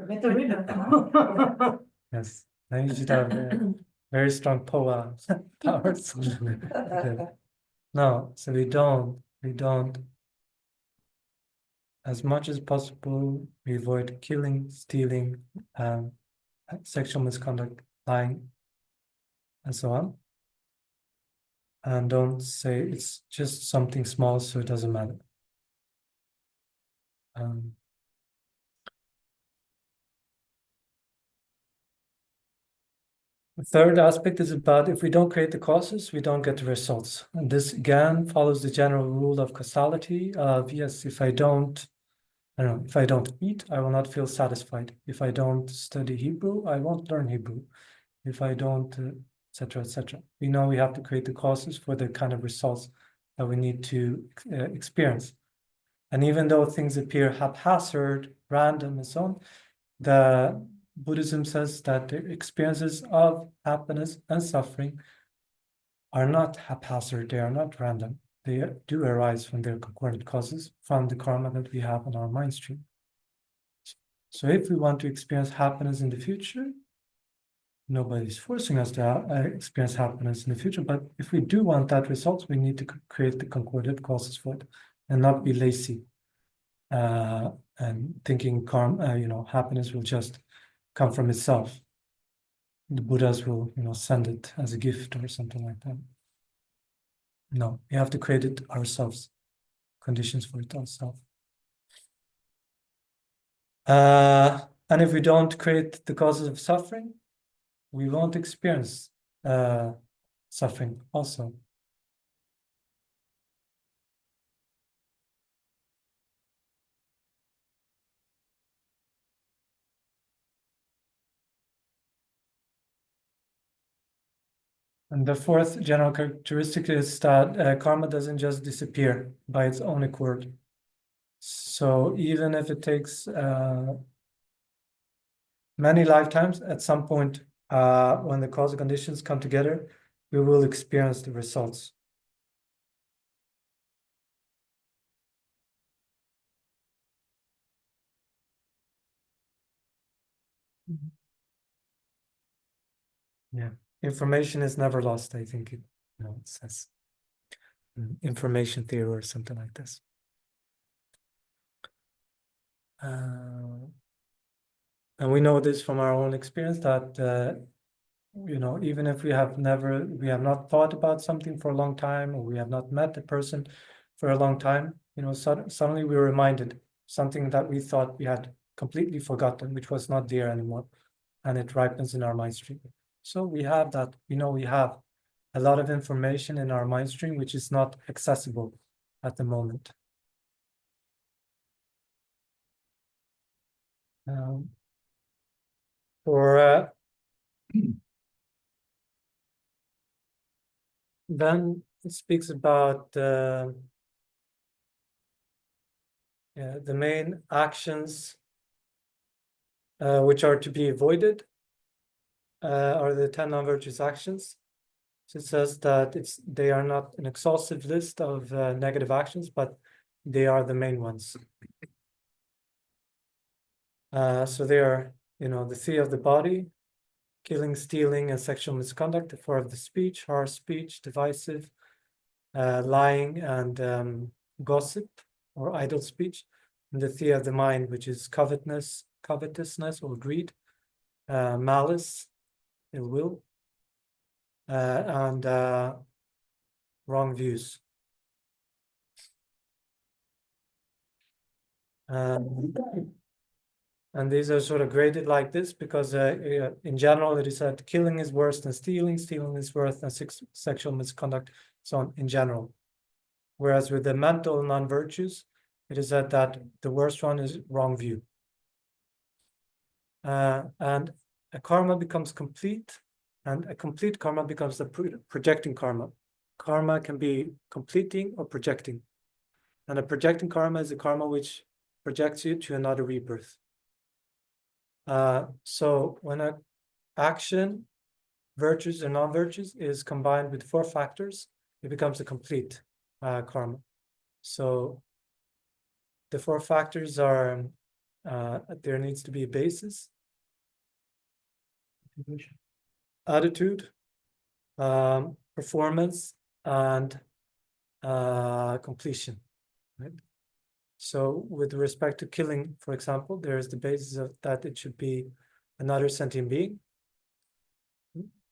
better river. Yes, then you should have very strong powers. No, so we don't. As much as possible, we avoid killing, stealing, sexual misconduct, lying, and so on. And don't say it's just something small, so it doesn't matter. The third aspect is about if we don't create the causes, we don't get the results. And this again follows the general rule of causality of yes, if I don't eat, I will not feel satisfied. If I don't study Hebrew, I won't learn Hebrew. if I don't, etc., etc. We know we have to create the causes for the kind of results that we need to experience. And even though things appear haphazard, random, and so on, the Buddhism says that the experiences of happiness and suffering are not haphazard, they are not random. They do arise from their concordant causes, from the karma that we have on our mind stream. So if we want to experience happiness in the future, nobody's forcing us to experience happiness in the future, but if we do want that result, we need to create the concordant causes for it and not be lazy and thinking happiness will just come from itself. The Buddhas will, send it as a gift or something like that. No, we have to create it ourselves, conditions for it ourselves. And if we don't create the causes of suffering, we won't experience suffering also. And the fourth general characteristic is that karma doesn't just disappear by its own accord. So even if it takes many lifetimes, at some point, when the causal conditions come together, we will experience the results. Yeah, information is never lost, I think it says. Information theory or something like this. And we know this from our own experience that even if we have not thought about something for a long time, or we have not met a person for a long time, suddenly we're reminded something that we thought we had completely forgotten, which was not there anymore, and it ripens in our mind stream. So we have that, we have a lot of information in our mind stream which is not accessible at the moment. Then it speaks about the main actions which are to be avoided are the 10 non-virtuous actions. So it says that they are not an exhaustive list of negative actions, but they are the main ones. So they are, the 3 of the body, killing, stealing, and sexual misconduct, the 4 of the speech, harsh speech, divisive, lying, and gossip or idle speech, and the 3 of the mind, which is covetousness or greed, malice, ill will, and wrong views. And these are sort of graded like this because in general it is that killing is worse than stealing, stealing is worse than sexual misconduct, so on in general. Whereas with the mental non-virtues, it is that the worst one is wrong view. And a karma becomes complete, and a complete karma becomes the projecting karma. Karma can be completing or projecting. And a projecting karma is a karma which projects you to another rebirth. So when an action, virtues or non-virtues, is combined with 4 factors, it becomes a complete karma. So the 4 factors are, there needs to be a basis, attitude, performance, and completion, right? So with respect to killing, for example, there is the basis of that it should be another sentient being.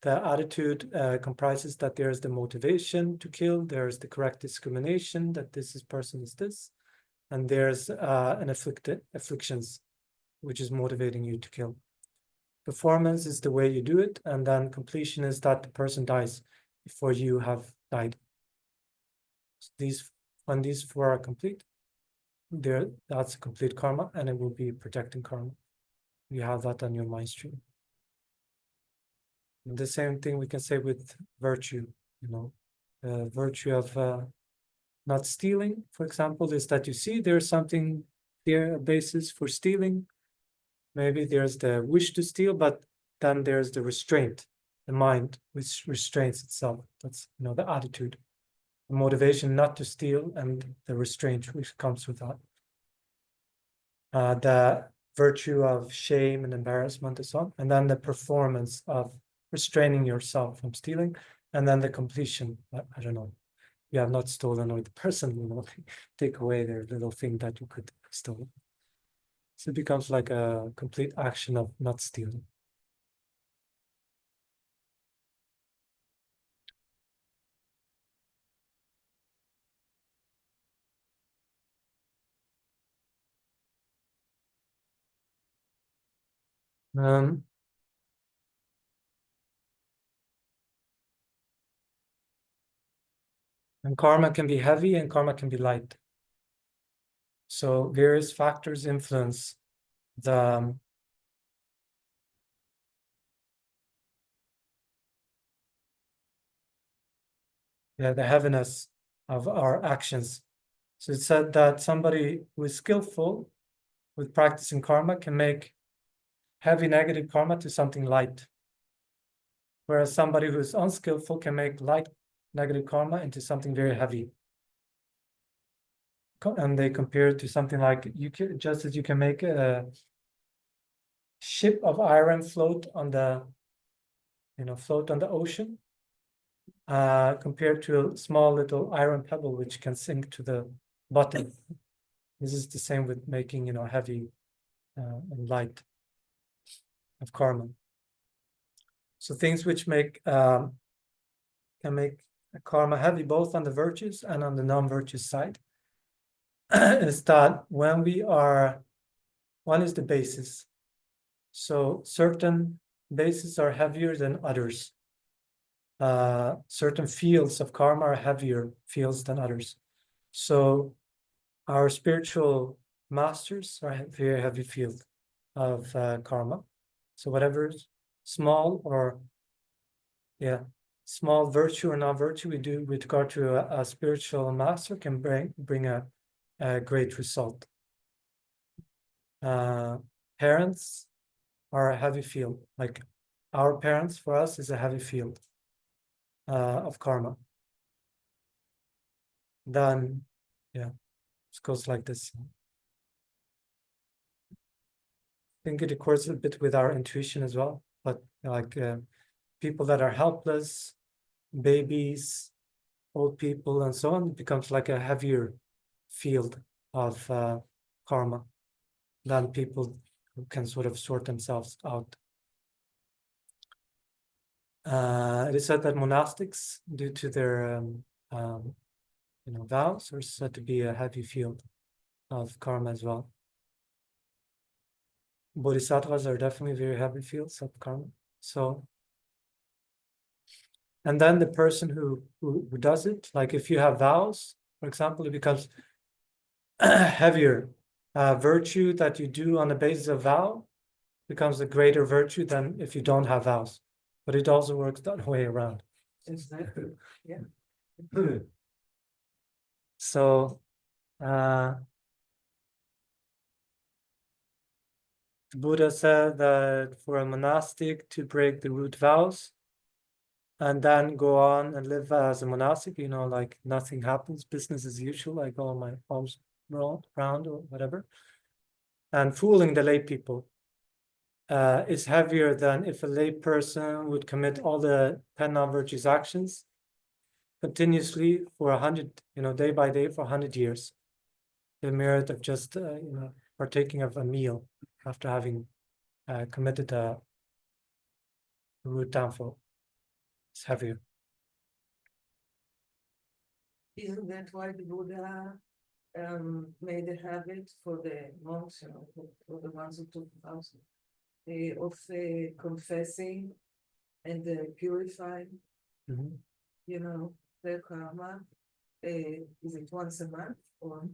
The attitude comprises that there is the motivation to kill, there is the correct discrimination, that this person is this, and there's an afflictions, which is motivating you to kill. Performance is the way you do it, and then completion is that the person dies before you have died. So when these 4 are complete, that's a complete karma, and it will be protecting karma. You have that on your mind stream. The same thing we can say with virtue, virtue of not stealing, for example, is that you see there's something there, a basis for stealing. Maybe there's the wish to steal, but then there's the restraint, the mind which restrains itself. That's the attitude, the motivation not to steal, and the restraint which comes with that. The virtue of shame and embarrassment and so on, and then the performance of restraining yourself from stealing, and then the completion. I don't know. You have not stolen, or the person take away their little thing that you could steal. So it becomes like a complete action of not stealing. And karma can be heavy and karma can be light. So various factors influence the heaviness of our actions. So it said that somebody who is skillful with practicing karma can make heavy negative karma to something light. Whereas somebody who is unskillful can make light negative karma into something very heavy. And they compare it to something like, just as you can make a ship of iron float on the ocean, compared to a small little iron pebble which can sink to the bottom. This is the same with making heavy and light of karma. So things which can make karma heavy both on the virtues and on the non-virtuous side is that when one is the basis. So certain bases are heavier than others. Certain fields of karma are heavier fields than others. So our spiritual masters are a very heavy field of karma. So whatever small virtue or non-virtue we do with regard to a spiritual master can bring a great result. Parents are a heavy field. Like our parents for us is a heavy field of karma. Then, it goes like this. I think it accords a bit with our intuition as well, but like people that are helpless, babies, old people, and so on, it becomes like a heavier field of karma than people who can sort of sort themselves out. It is said that monastics, due to their vows, are said to be a heavy field of karma as well. Bodhisattvas are definitely very heavy fields of karma. So, and then the person who does it, like if you have vows, for example, it becomes heavier. Virtue that you do on the basis of vow becomes a greater virtue than if you don't have vows. But it also works that way around. Exactly. Yeah. So the Buddha said that for a monastic to break the root vows and then go on and live as a monastic, like nothing happens, business as usual, like all my palms round or whatever, and fooling the lay people is heavier than if a lay person would commit all the 10 non-virtuous actions continuously for 100, day by day for 100 years. The merit of just, partaking of a meal after having committed a root downfall is heavier. Isn't that why the Buddha made a habit for the monks, for the ones who took vows, of confessing and purifying, their karma? Is it once a month or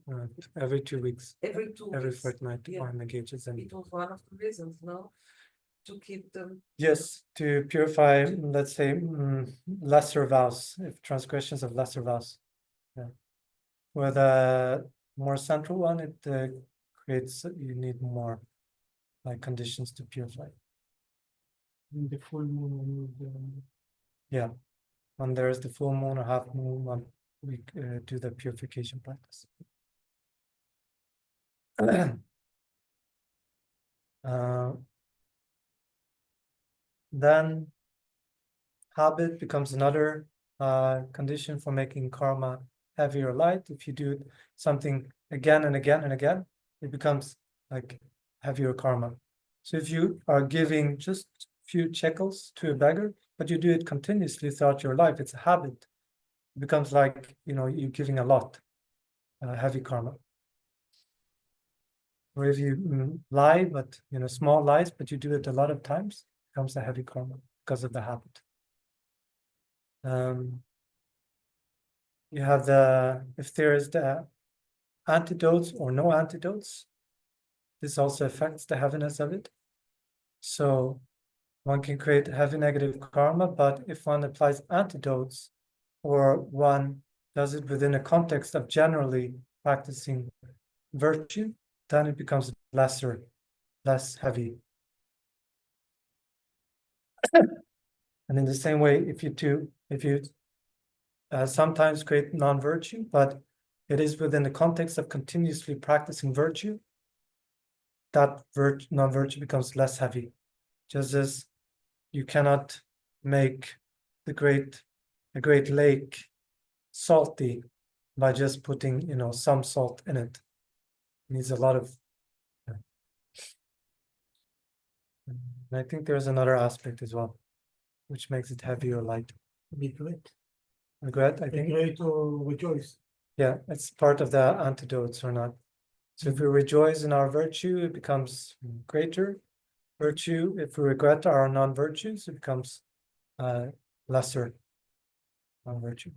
Every 2 weeks, every 2 every weeks? fortnight, Yeah. one engages in. It was one of the reasons, no? to keep them? Yes, to purify, let's say, lesser vows, if transgressions of lesser vows. Yeah. With a more central one, it creates, you need more like conditions to purify. In the full moon, Yeah, when there is the full moon or half moon, when we do the purification practice. Then habit becomes another condition for making karma heavy or light. If you do something again and again and again, it becomes like heavier karma. So if you are giving just a few shekels to a beggar, but you do it continuously throughout your life, it's a habit. It becomes like, you're giving a lot, heavy karma. Or if you lie, but small lies, but you do it a lot of times, it becomes a heavy karma because of the habit. You have if there is the antidotes or no antidotes, this also affects the heaviness of it. So one can create heavy negative karma, but if one applies antidotes or one does it within a context of generally practicing virtue, then it becomes less heavy. And in the same way, if you sometimes create non-virtue, but it is within the context of continuously practicing virtue, that non-virtue becomes less heavy. Just as you cannot make a great lake salty by just putting some salt in it. It needs a lot of. And I think there's another aspect as well, which makes it heavy or light. regret. Regret, I think. Regret or rejoice. Yeah, it's part of the antidotes or not. So if we rejoice in our virtue, it becomes greater virtue. If we regret our non-virtues, it becomes lesser non-virtue.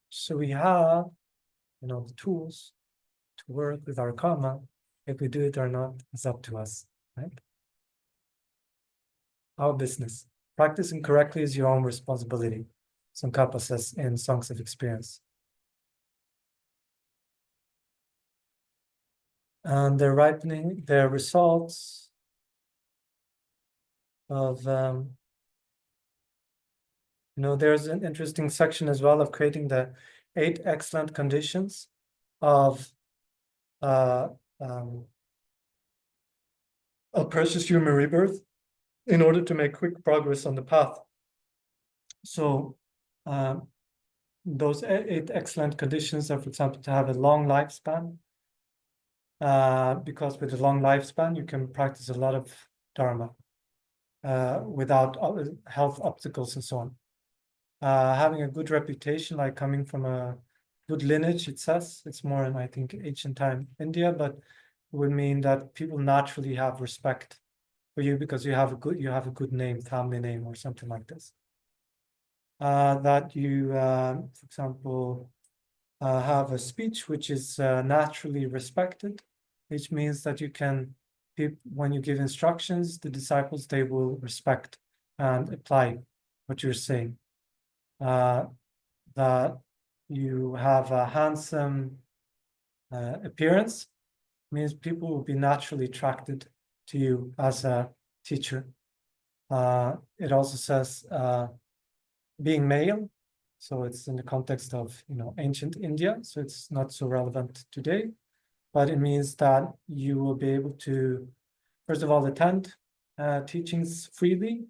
So we have, the tools to work with our karma. If we do it or not, it's up to us, right? Our business. Practicing correctly is your own responsibility. Tsongkhapa says in Songs of Experience. And they're ripening their results of, there's an interesting section as well of creating the 8 excellent conditions of a precious human rebirth in order to make quick progress on the path. So those 8 excellent conditions are, for example, to have a long lifespan, because with a long lifespan, you can practice a lot of dharma without health obstacles and so on. Having a good reputation, like coming from a good lineage, it says, it's more in, I think, ancient time India, but it would mean that people naturally have respect for you because you have a good name, family name, or something like this. That you, for example, have a speech which is naturally respected, which means that you can, when you give instructions, the disciples, they will respect and apply what you're saying. That you have a handsome appearance, means people will be naturally attracted to you as a teacher. It also says being male, so it's in the context of ancient India, so it's not so relevant today, but it means that you will be able to, first of all, attend teachings freely,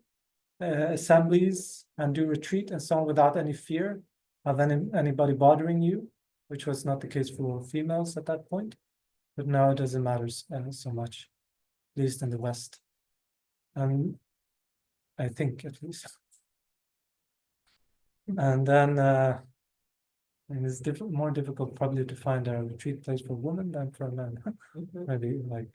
assemblies, and do retreat and so on without any fear of anybody bothering you, which was not the case for females at that point, but now it doesn't matter so much, at least in the West. I think at least. And then and it's more difficult probably to find a retreat place for women than for men. Maybe like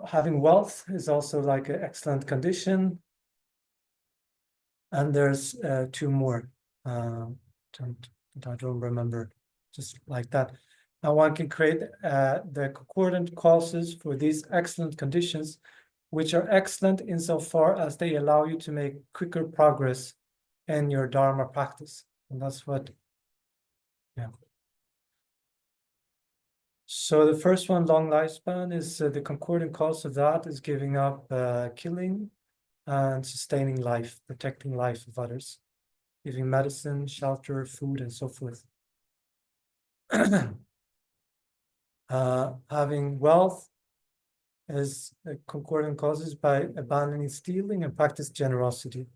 having wealth is also like an excellent condition. And there's 2 more. I don't remember, just like that. And one can create the concordant causes for these excellent conditions, which are excellent insofar as they allow you to make quicker progress in your Dharma practice. And that's what, yeah. So the first one, long lifespan, is the concordant cause of that is giving up killing and sustaining life, protecting life of others, giving medicine, shelter, food, and so forth. Having wealth is concordant causes by abandoning stealing and practice generosity.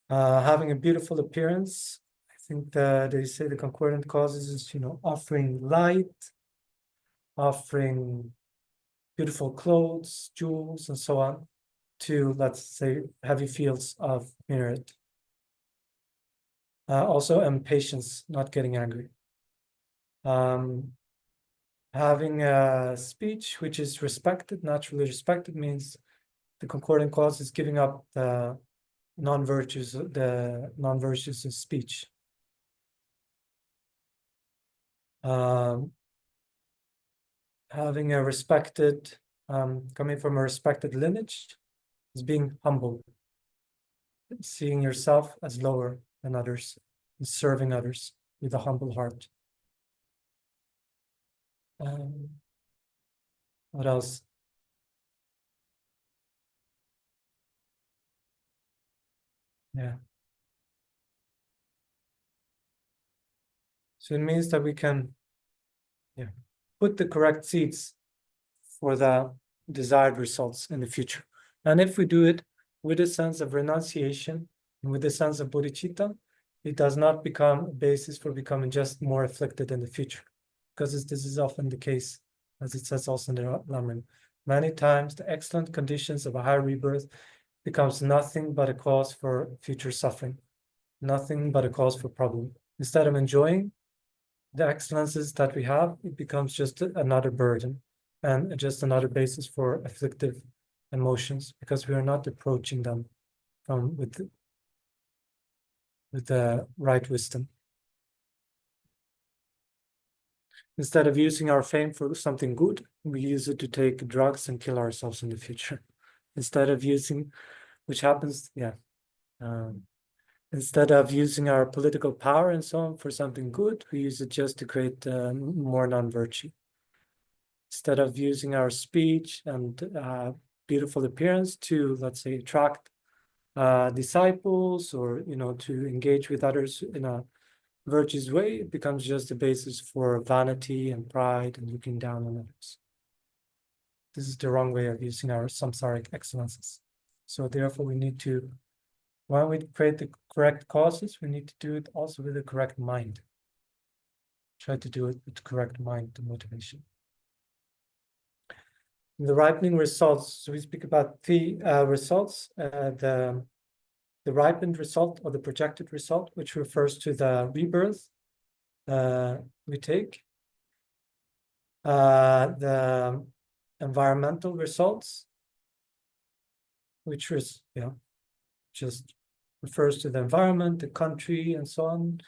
Having a beautiful appearance, I think that they say the concordant causes is, offering light, offering beautiful clothes, jewels, and so on to, let's say, heavy fields of merit. Also, impatience, not getting angry. Having a speech which is respected, naturally respected, means the concordant cause is giving up the non-virtues of speech. Having a respected, coming from a respected lineage, is being humble, seeing yourself as lower than others, and serving others with a humble heart. What else? Yeah. So it means that we can, put the correct seeds for the desired results in the future. And if we do it with a sense of renunciation and with a sense of bodhicitta, it does not become a basis for becoming just more afflicted in the future. Because this is often the case, as it says also in the Lamrim. Many times the excellent conditions of a higher rebirth becomes nothing but a cause for future suffering, nothing but a cause for problem. Instead of enjoying the excellences that we have, it becomes just another burden and just another basis for afflictive emotions, because we are not approaching them with the right wisdom. Instead of using our fame for something good, we use it to take drugs and kill ourselves in the future. Instead of using, which happens, instead of using our political power and so on for something good, we use it just to create more non-virtue. Instead of using our speech and beautiful appearance to, let's say, attract disciples, or to engage with others in a virtuous way, it becomes just a basis for vanity and pride and looking down on others. This is the wrong way of using our samsaric excellences. So therefore, we need to, when we create the correct causes, we need to do it also with the correct mind. Try to do it with the correct mind and motivation. The ripening results. So we speak about the results, the ripened result or the projected result, which refers to the rebirth we take, the environmental results, which is just refers to the environment, the country, and so on,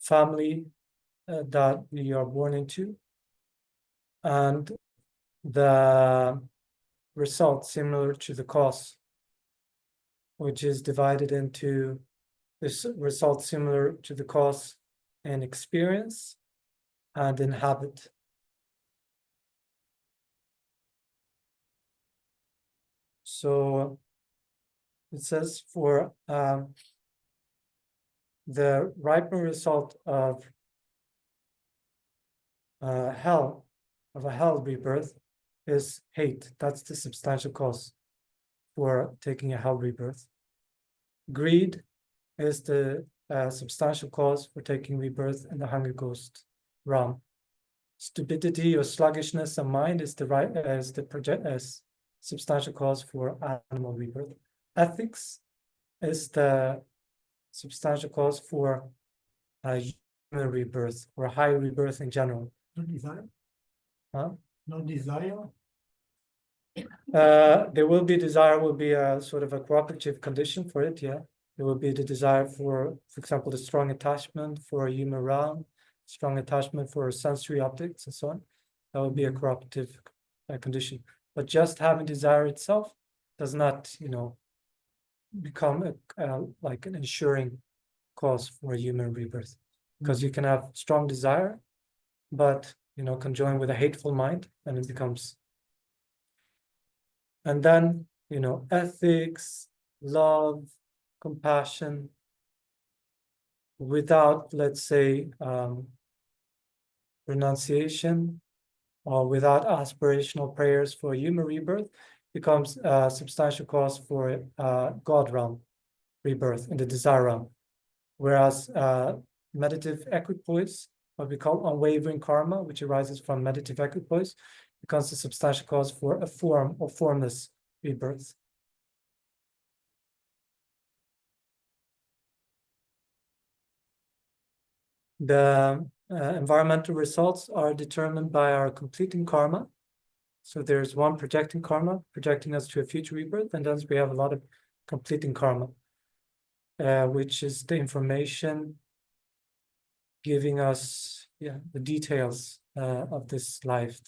family that we are born into, and the result similar to the cause, which is divided into this result similar to the cause in experience and in habit. So it says for the ripening result of a hell rebirth is hate. That's the substantial cause for taking a hell rebirth. Greed is the substantial cause for taking rebirth in the Hungry Ghost realm. Stupidity or sluggishness of mind is the substantial cause for animal rebirth. Ethics is the substantial cause for human rebirth or high rebirth in general. No desire? Huh? No desire? There will be desire, will be a sort of a cooperative condition for it, yeah. There will be the desire for example, the strong attachment for a human realm, strong attachment for sensory objects and so on, that would be a corruptive condition. But just having desire itself does not, become like an ensuring cause for a human rebirth, because you can have strong desire, but conjoined with a hateful mind, and it becomes. And then ethics, love, compassion, without, let's say, renunciation, or without aspirational prayers for human rebirth, becomes a substantial cause for God realm rebirth in the desire realm. Whereas meditative equipoise, what we call unwavering karma, which arises from meditative equipoise, becomes a substantial cause for a form or formless rebirth. The environmental results are determined by our completing karma. So there's one projecting karma, projecting us to a future rebirth, and then we have a lot of completing karma, which is the information giving us the details of this life,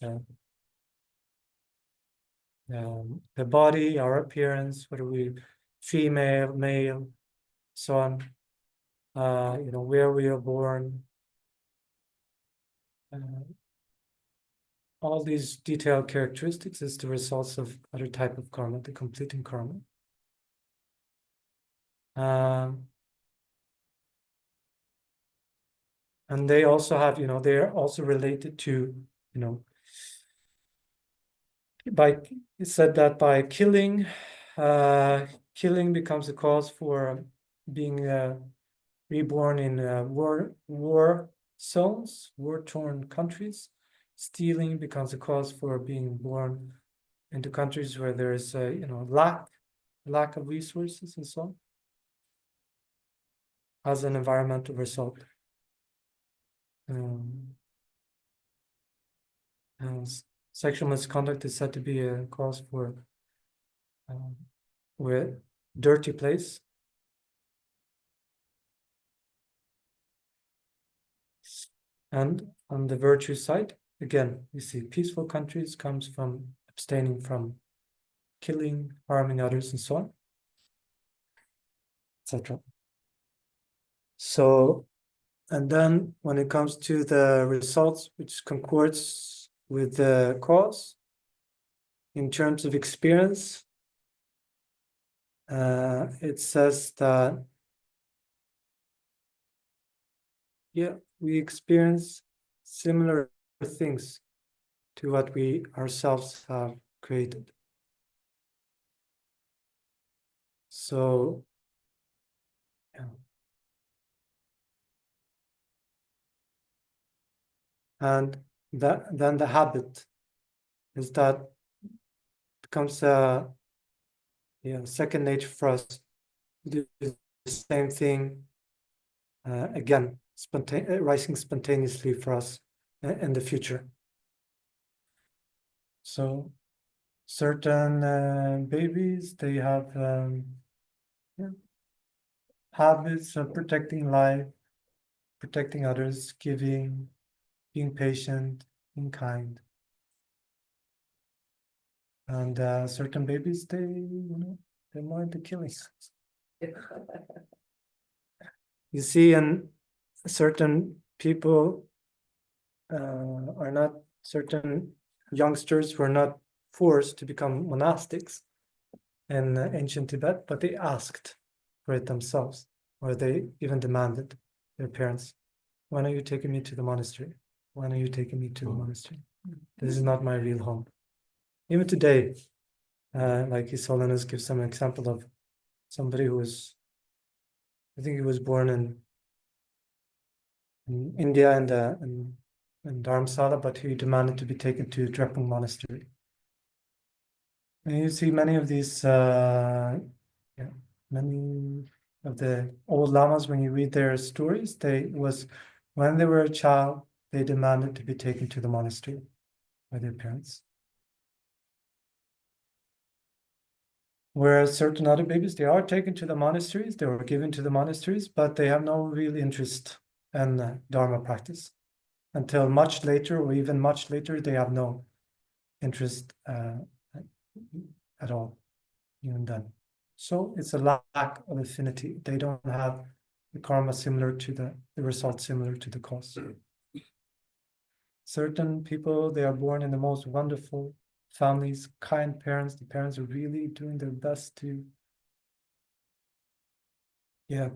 the body, our appearance, whether we female, male, so on, where we are born, all these detailed characteristics is the results of other type of karma, the completing karma. And they also have, they're also related to, it said that by killing, killing becomes a cause for being reborn in war zones, war-torn countries. Stealing becomes a cause for being born into countries where there is a lack of resources and so on, as an environmental result. Sexual misconduct is said to be a cause for a dirty place. And on the virtue side, again, we see peaceful countries comes from abstaining from killing, harming others, and so on, etc. So, and then when it comes to the results, which concords with the cause, in terms of experience, it says that, we experience similar things to what we ourselves have created. So, and then the habit is that becomes a second nature for us to do the same thing again, rising spontaneously for us in the future. So certain babies, they have habits of protecting life, protecting others, giving, being patient, being kind. And certain babies, they're more into killing. You see, and certain people are not, certain youngsters were not forced to become monastics in ancient Tibet, but they asked for it themselves, or they even demanded their parents, when are you taking me to the monastery? When are you taking me to the monastery? This is not my real home. Even today, like His Holiness gives some example of somebody who was, I think he was born in India and in Dharamsala, but he demanded to be taken to Drepung Monastery. And you see many of these, many of the old lamas, when you read their stories, when they were a child, they demanded to be taken to the monastery by their parents. Whereas certain other babies, they are taken to the monasteries, they were given to the monasteries, but they have no real interest in Dharma practice. until much later, or even much later, they have no interest at all, even then. So it's a lack of affinity. They don't have the karma similar to the result similar to the cause. Certain people, they are born in the most wonderful families, kind parents. The parents are really doing their best to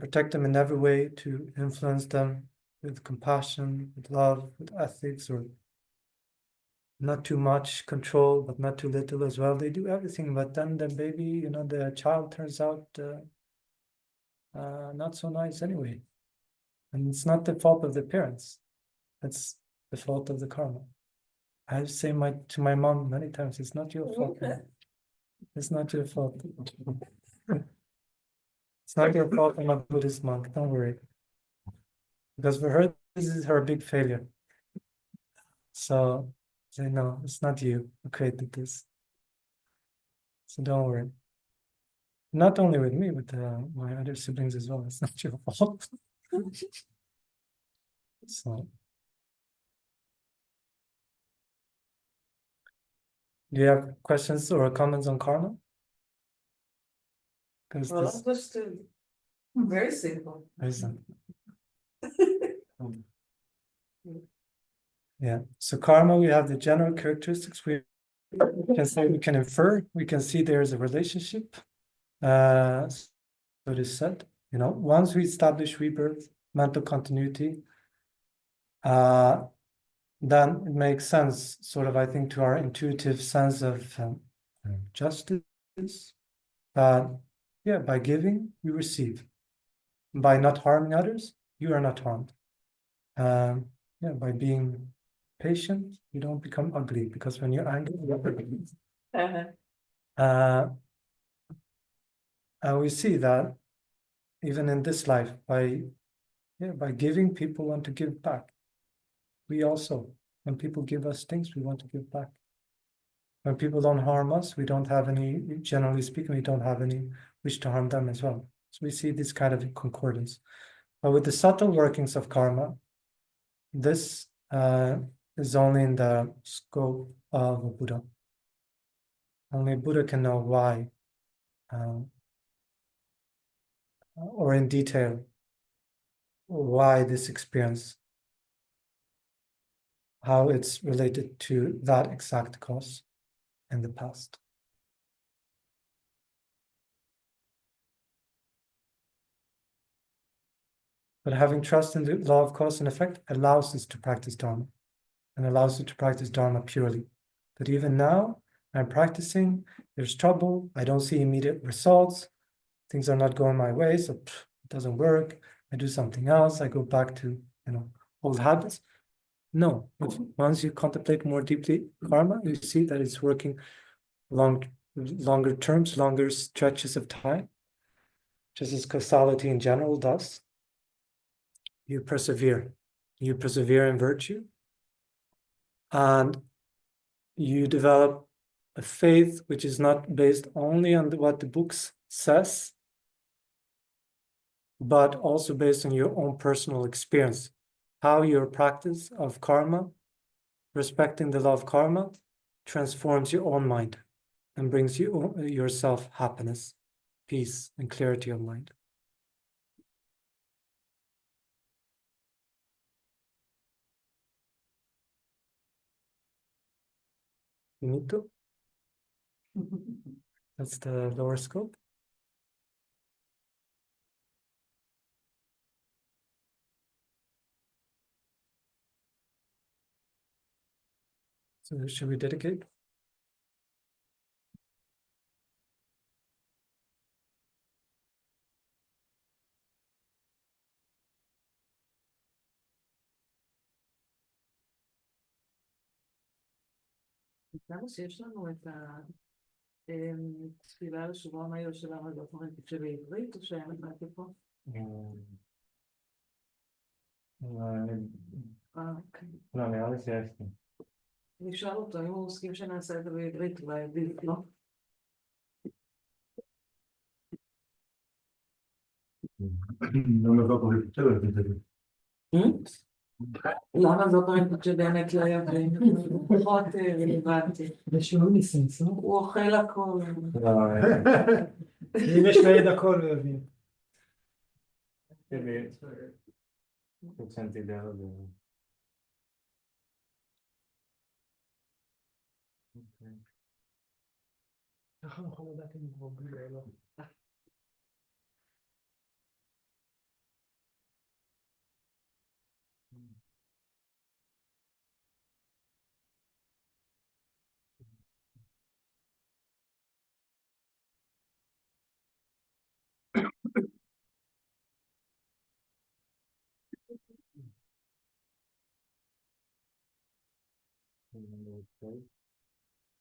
protect them in every way, to influence them with compassion, with love, with ethics, or not too much control, but not too little as well. They do everything, but then the baby, the child turns out not so nice anyway. And it's not the fault of the parents. It's the fault of the karma. I say to my mom many times, it's not your fault. It's not your fault. It's not your fault I'm a Buddhist monk, don't worry. Because for her, this is her big failure. So, no, it's not you who created this. So don't worry. Not only with me, with my other siblings as well. It's not your fault. So, do you have questions or comments on karma? Because Well, this that was very simple. isn't. Yeah. So karma, we have the general characteristics. We can say, we can infer, we can see there is a relationship. So it is said, once we establish rebirth, mental continuity, then it makes sense, sort of, I think, to our intuitive sense of justice, that, by giving, you receive. By not harming others, you are not harmed. By being patient, you don't become ugly, because when you're angry, you're ugly. And we see that even in this life, by giving, people want to give back. We also, when people give us things, we want to give back. When people don't harm us, we don't have any, generally speaking, we don't have any wish to harm them as well. So we see this kind of concordance. But with the subtle workings of karma, this is only in the scope of a Buddha. Only a Buddha can know why, or in detail, why this experience, how it's related to that exact cause in the past. But having trust in the law of cause and effect allows us to practice Dharma, and allows us to practice Dharma purely. That even now, I'm practicing, there's trouble, I don't see immediate results, things are not going my way, so it doesn't work, I do something else, I go back to old habits. No, once you contemplate more deeply karma, you see that it's working longer terms, longer stretches of time, just as causality in general does. You persevere in virtue, and you develop a faith which is not based only on what the books says, but also based on your own personal experience, how your practice of karma, respecting the law of karma, transforms your own mind and brings you yourself happiness, peace, and clarity of mind. Finito? That's the lower scope. So should we dedicate? למה שיש לנו את התפילה לשבוע מהיר שלנו, לא אומרים שבעברית או שאין לך פה? אוקיי. לא, נראה לי שיש לי. נשאל אותו, אם הוא מסכים שנעשה את זה בעברית, אולי עדיף, לא? Non, mais pas pour les photos, למה זאת אומרת שבאמת לא יבין? פחות רלוונטי. בשיעור ניסנס, לא? הוא אוכל הכל. אם יש ליד הכל לא יבין. ככה נוכל לדעת אם הוא בלי או לא.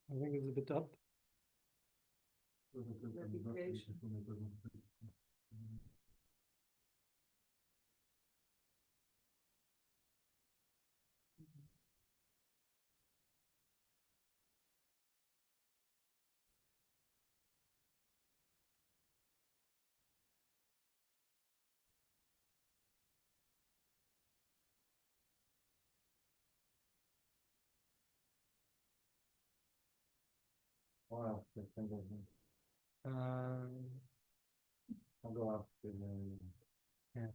I think it's a bit up. Wow. I'll go up to the. Yeah.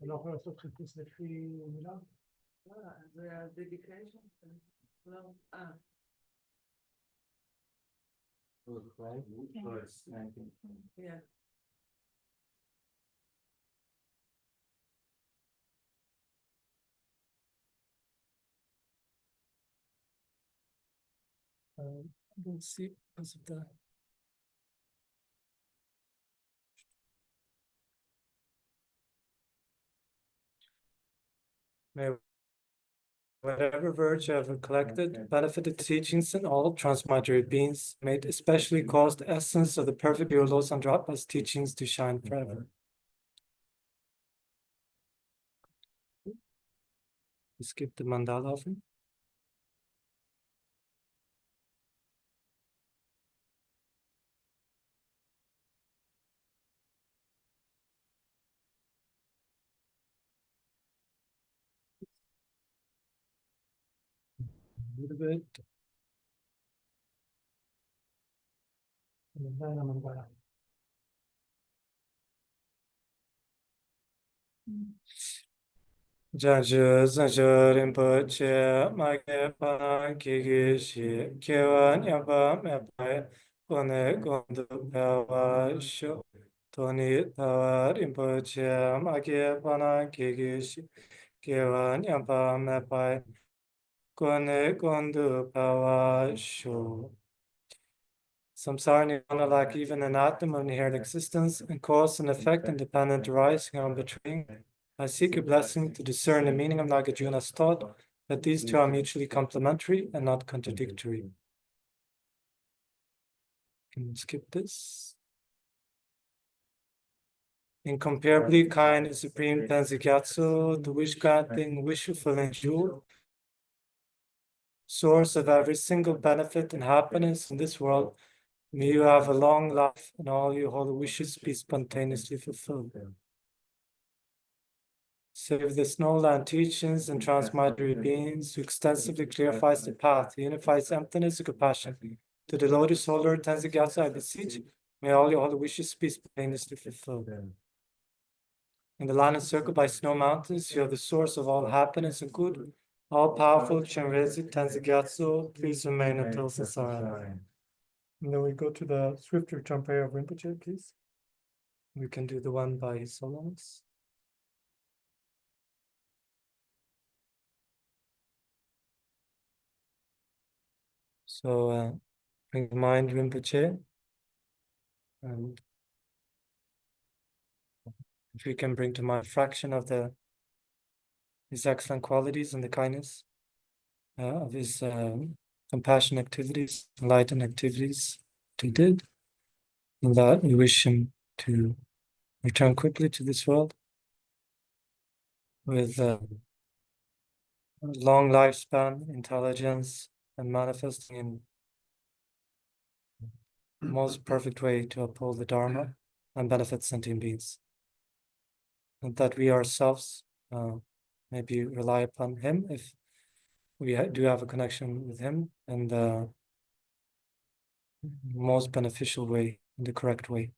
אני לא יכול לעשות חיפוש לפי מילה? זה ה-dedication? לא. Yeah. I don't see because of the. May whatever virtue ever collected, benefited teachings and all transmigratory beings, made especially cause the essence of the perfect pure Losang Drachma's teachings to shine forever. Skip the mandala offering. A little bit. Janju Sanju Rinpoche Magye Paran Kiki Shi Kewan Yamba Mepai Kone Gondu Pewa Sho Toni Tawa Rinpoche Magye Paran Kiki Shi Kewan Yamba Mepai Kone Gondu Pewa Sho. Samsara Nirvana lack even an atom of inherent existence, and cause and effect independent arising and betraying. I seek your blessing to discern the meaning of Nagarjuna's thought, that these two are mutually complementary and not contradictory. Can you skip this? Incomparably kind and supreme Tenzin, the wish-granting, wish-fulfilling jewel, source of every single benefit and happiness in this world. May you have a long life and all your holy wishes be spontaneously fulfilled. Save the snowland teachings and transmigratory beings who extensively clarifies the path, unifies emptiness and compassion. To the lotus holder Tenzin I beseech, may all your holy wishes be spontaneously fulfilled. In the land encircled by snow mountains, you are the source of all happiness and good. All-powerful Chenrezig Tenzin, please remain until Sansara. And then we go to the swift return prayer of Rinpoche, please. We can do the one by His Holiness. So bring to mind Rinpoche. And if we can bring to mind a fraction of his excellent qualities and the kindness of his compassion activities, enlightened activities that he did, and that we wish him to return quickly to this world with long lifespan, intelligence, and manifesting in the most perfect way to uphold the Dharma and benefit sentient beings. And that we ourselves maybe rely upon him if we do have a connection with him in the most beneficial way, in the correct way.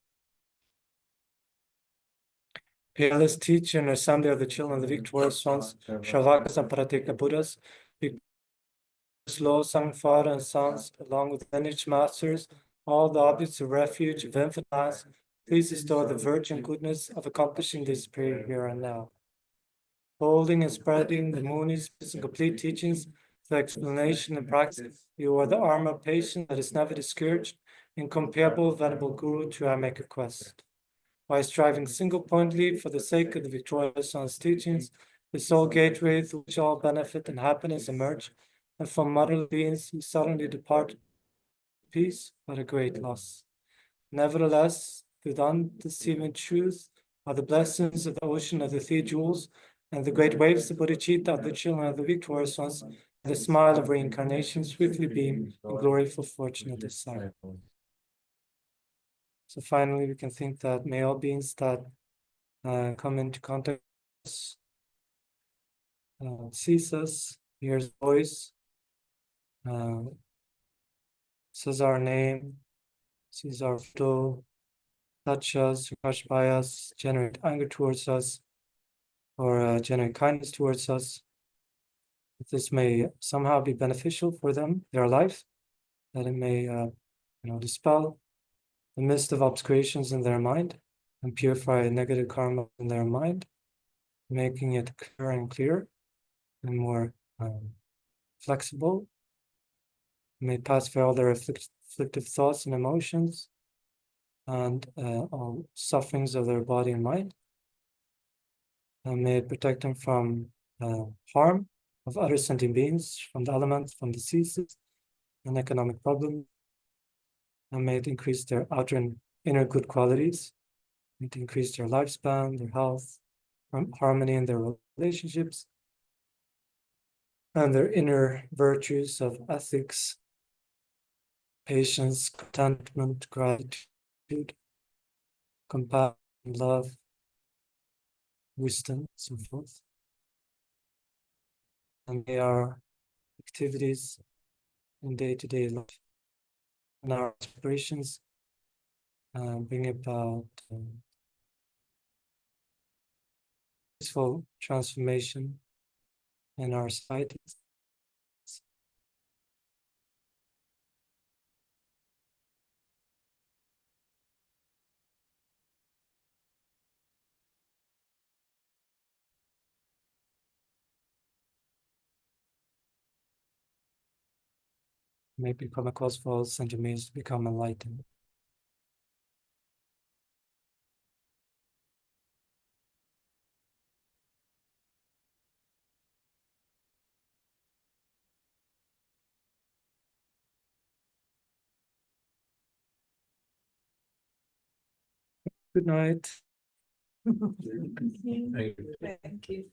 Fearless teach in assembly of the children of the victorious ones, Shravakas and Parateka Buddhas, Losang father and sons, along with lineage masters, all the objects of refuge of infinite mass, please restore the virgin goodness of accomplishing this prayer here and now. Holding and spreading the Muni's and complete teachings for explanation and practice, you are the armor patient that is never discouraged, incomparable, venerable Guru, to I make a quest. By striving single-pointedly for the sake of the victorious son's teachings, the sole gateway through which all benefit and happiness emerge, and from motherly beings who suddenly depart peace, but a great loss. Nevertheless, the undeceiving truth are the blessings of the ocean of the three jewels, and the great waves of bodhicitta of the children of the victorious ones, the smile of reincarnation swiftly beam in glory for fortune of this side. So finally, we can think that may all beings that come into contact with us, sees us, hears voice, says our name, sees our photo, touch us, touched by us, generate anger towards us, or generate kindness towards us. This may somehow be beneficial for them, their life, that it may dispel the mist of obscurations in their mind and purify negative karma in their mind, making it clearer and clearer and more flexible. It may pacify all their afflictive thoughts and emotions and all sufferings of their body and mind. And may it protect them from harm of other sentient beings, from the elements, from diseases and economic problems. And may it increase their outer and inner good qualities. May it increase their lifespan, their health, harmony in their relationships, and their inner virtues of ethics, patience, contentment, gratitude, compassion, love, wisdom, and so forth. And may our activities in day-to-day life and our aspirations bring about peaceful transformation in our societies. May become a cause for all sentient beings to become enlightened. Good night. Thank you.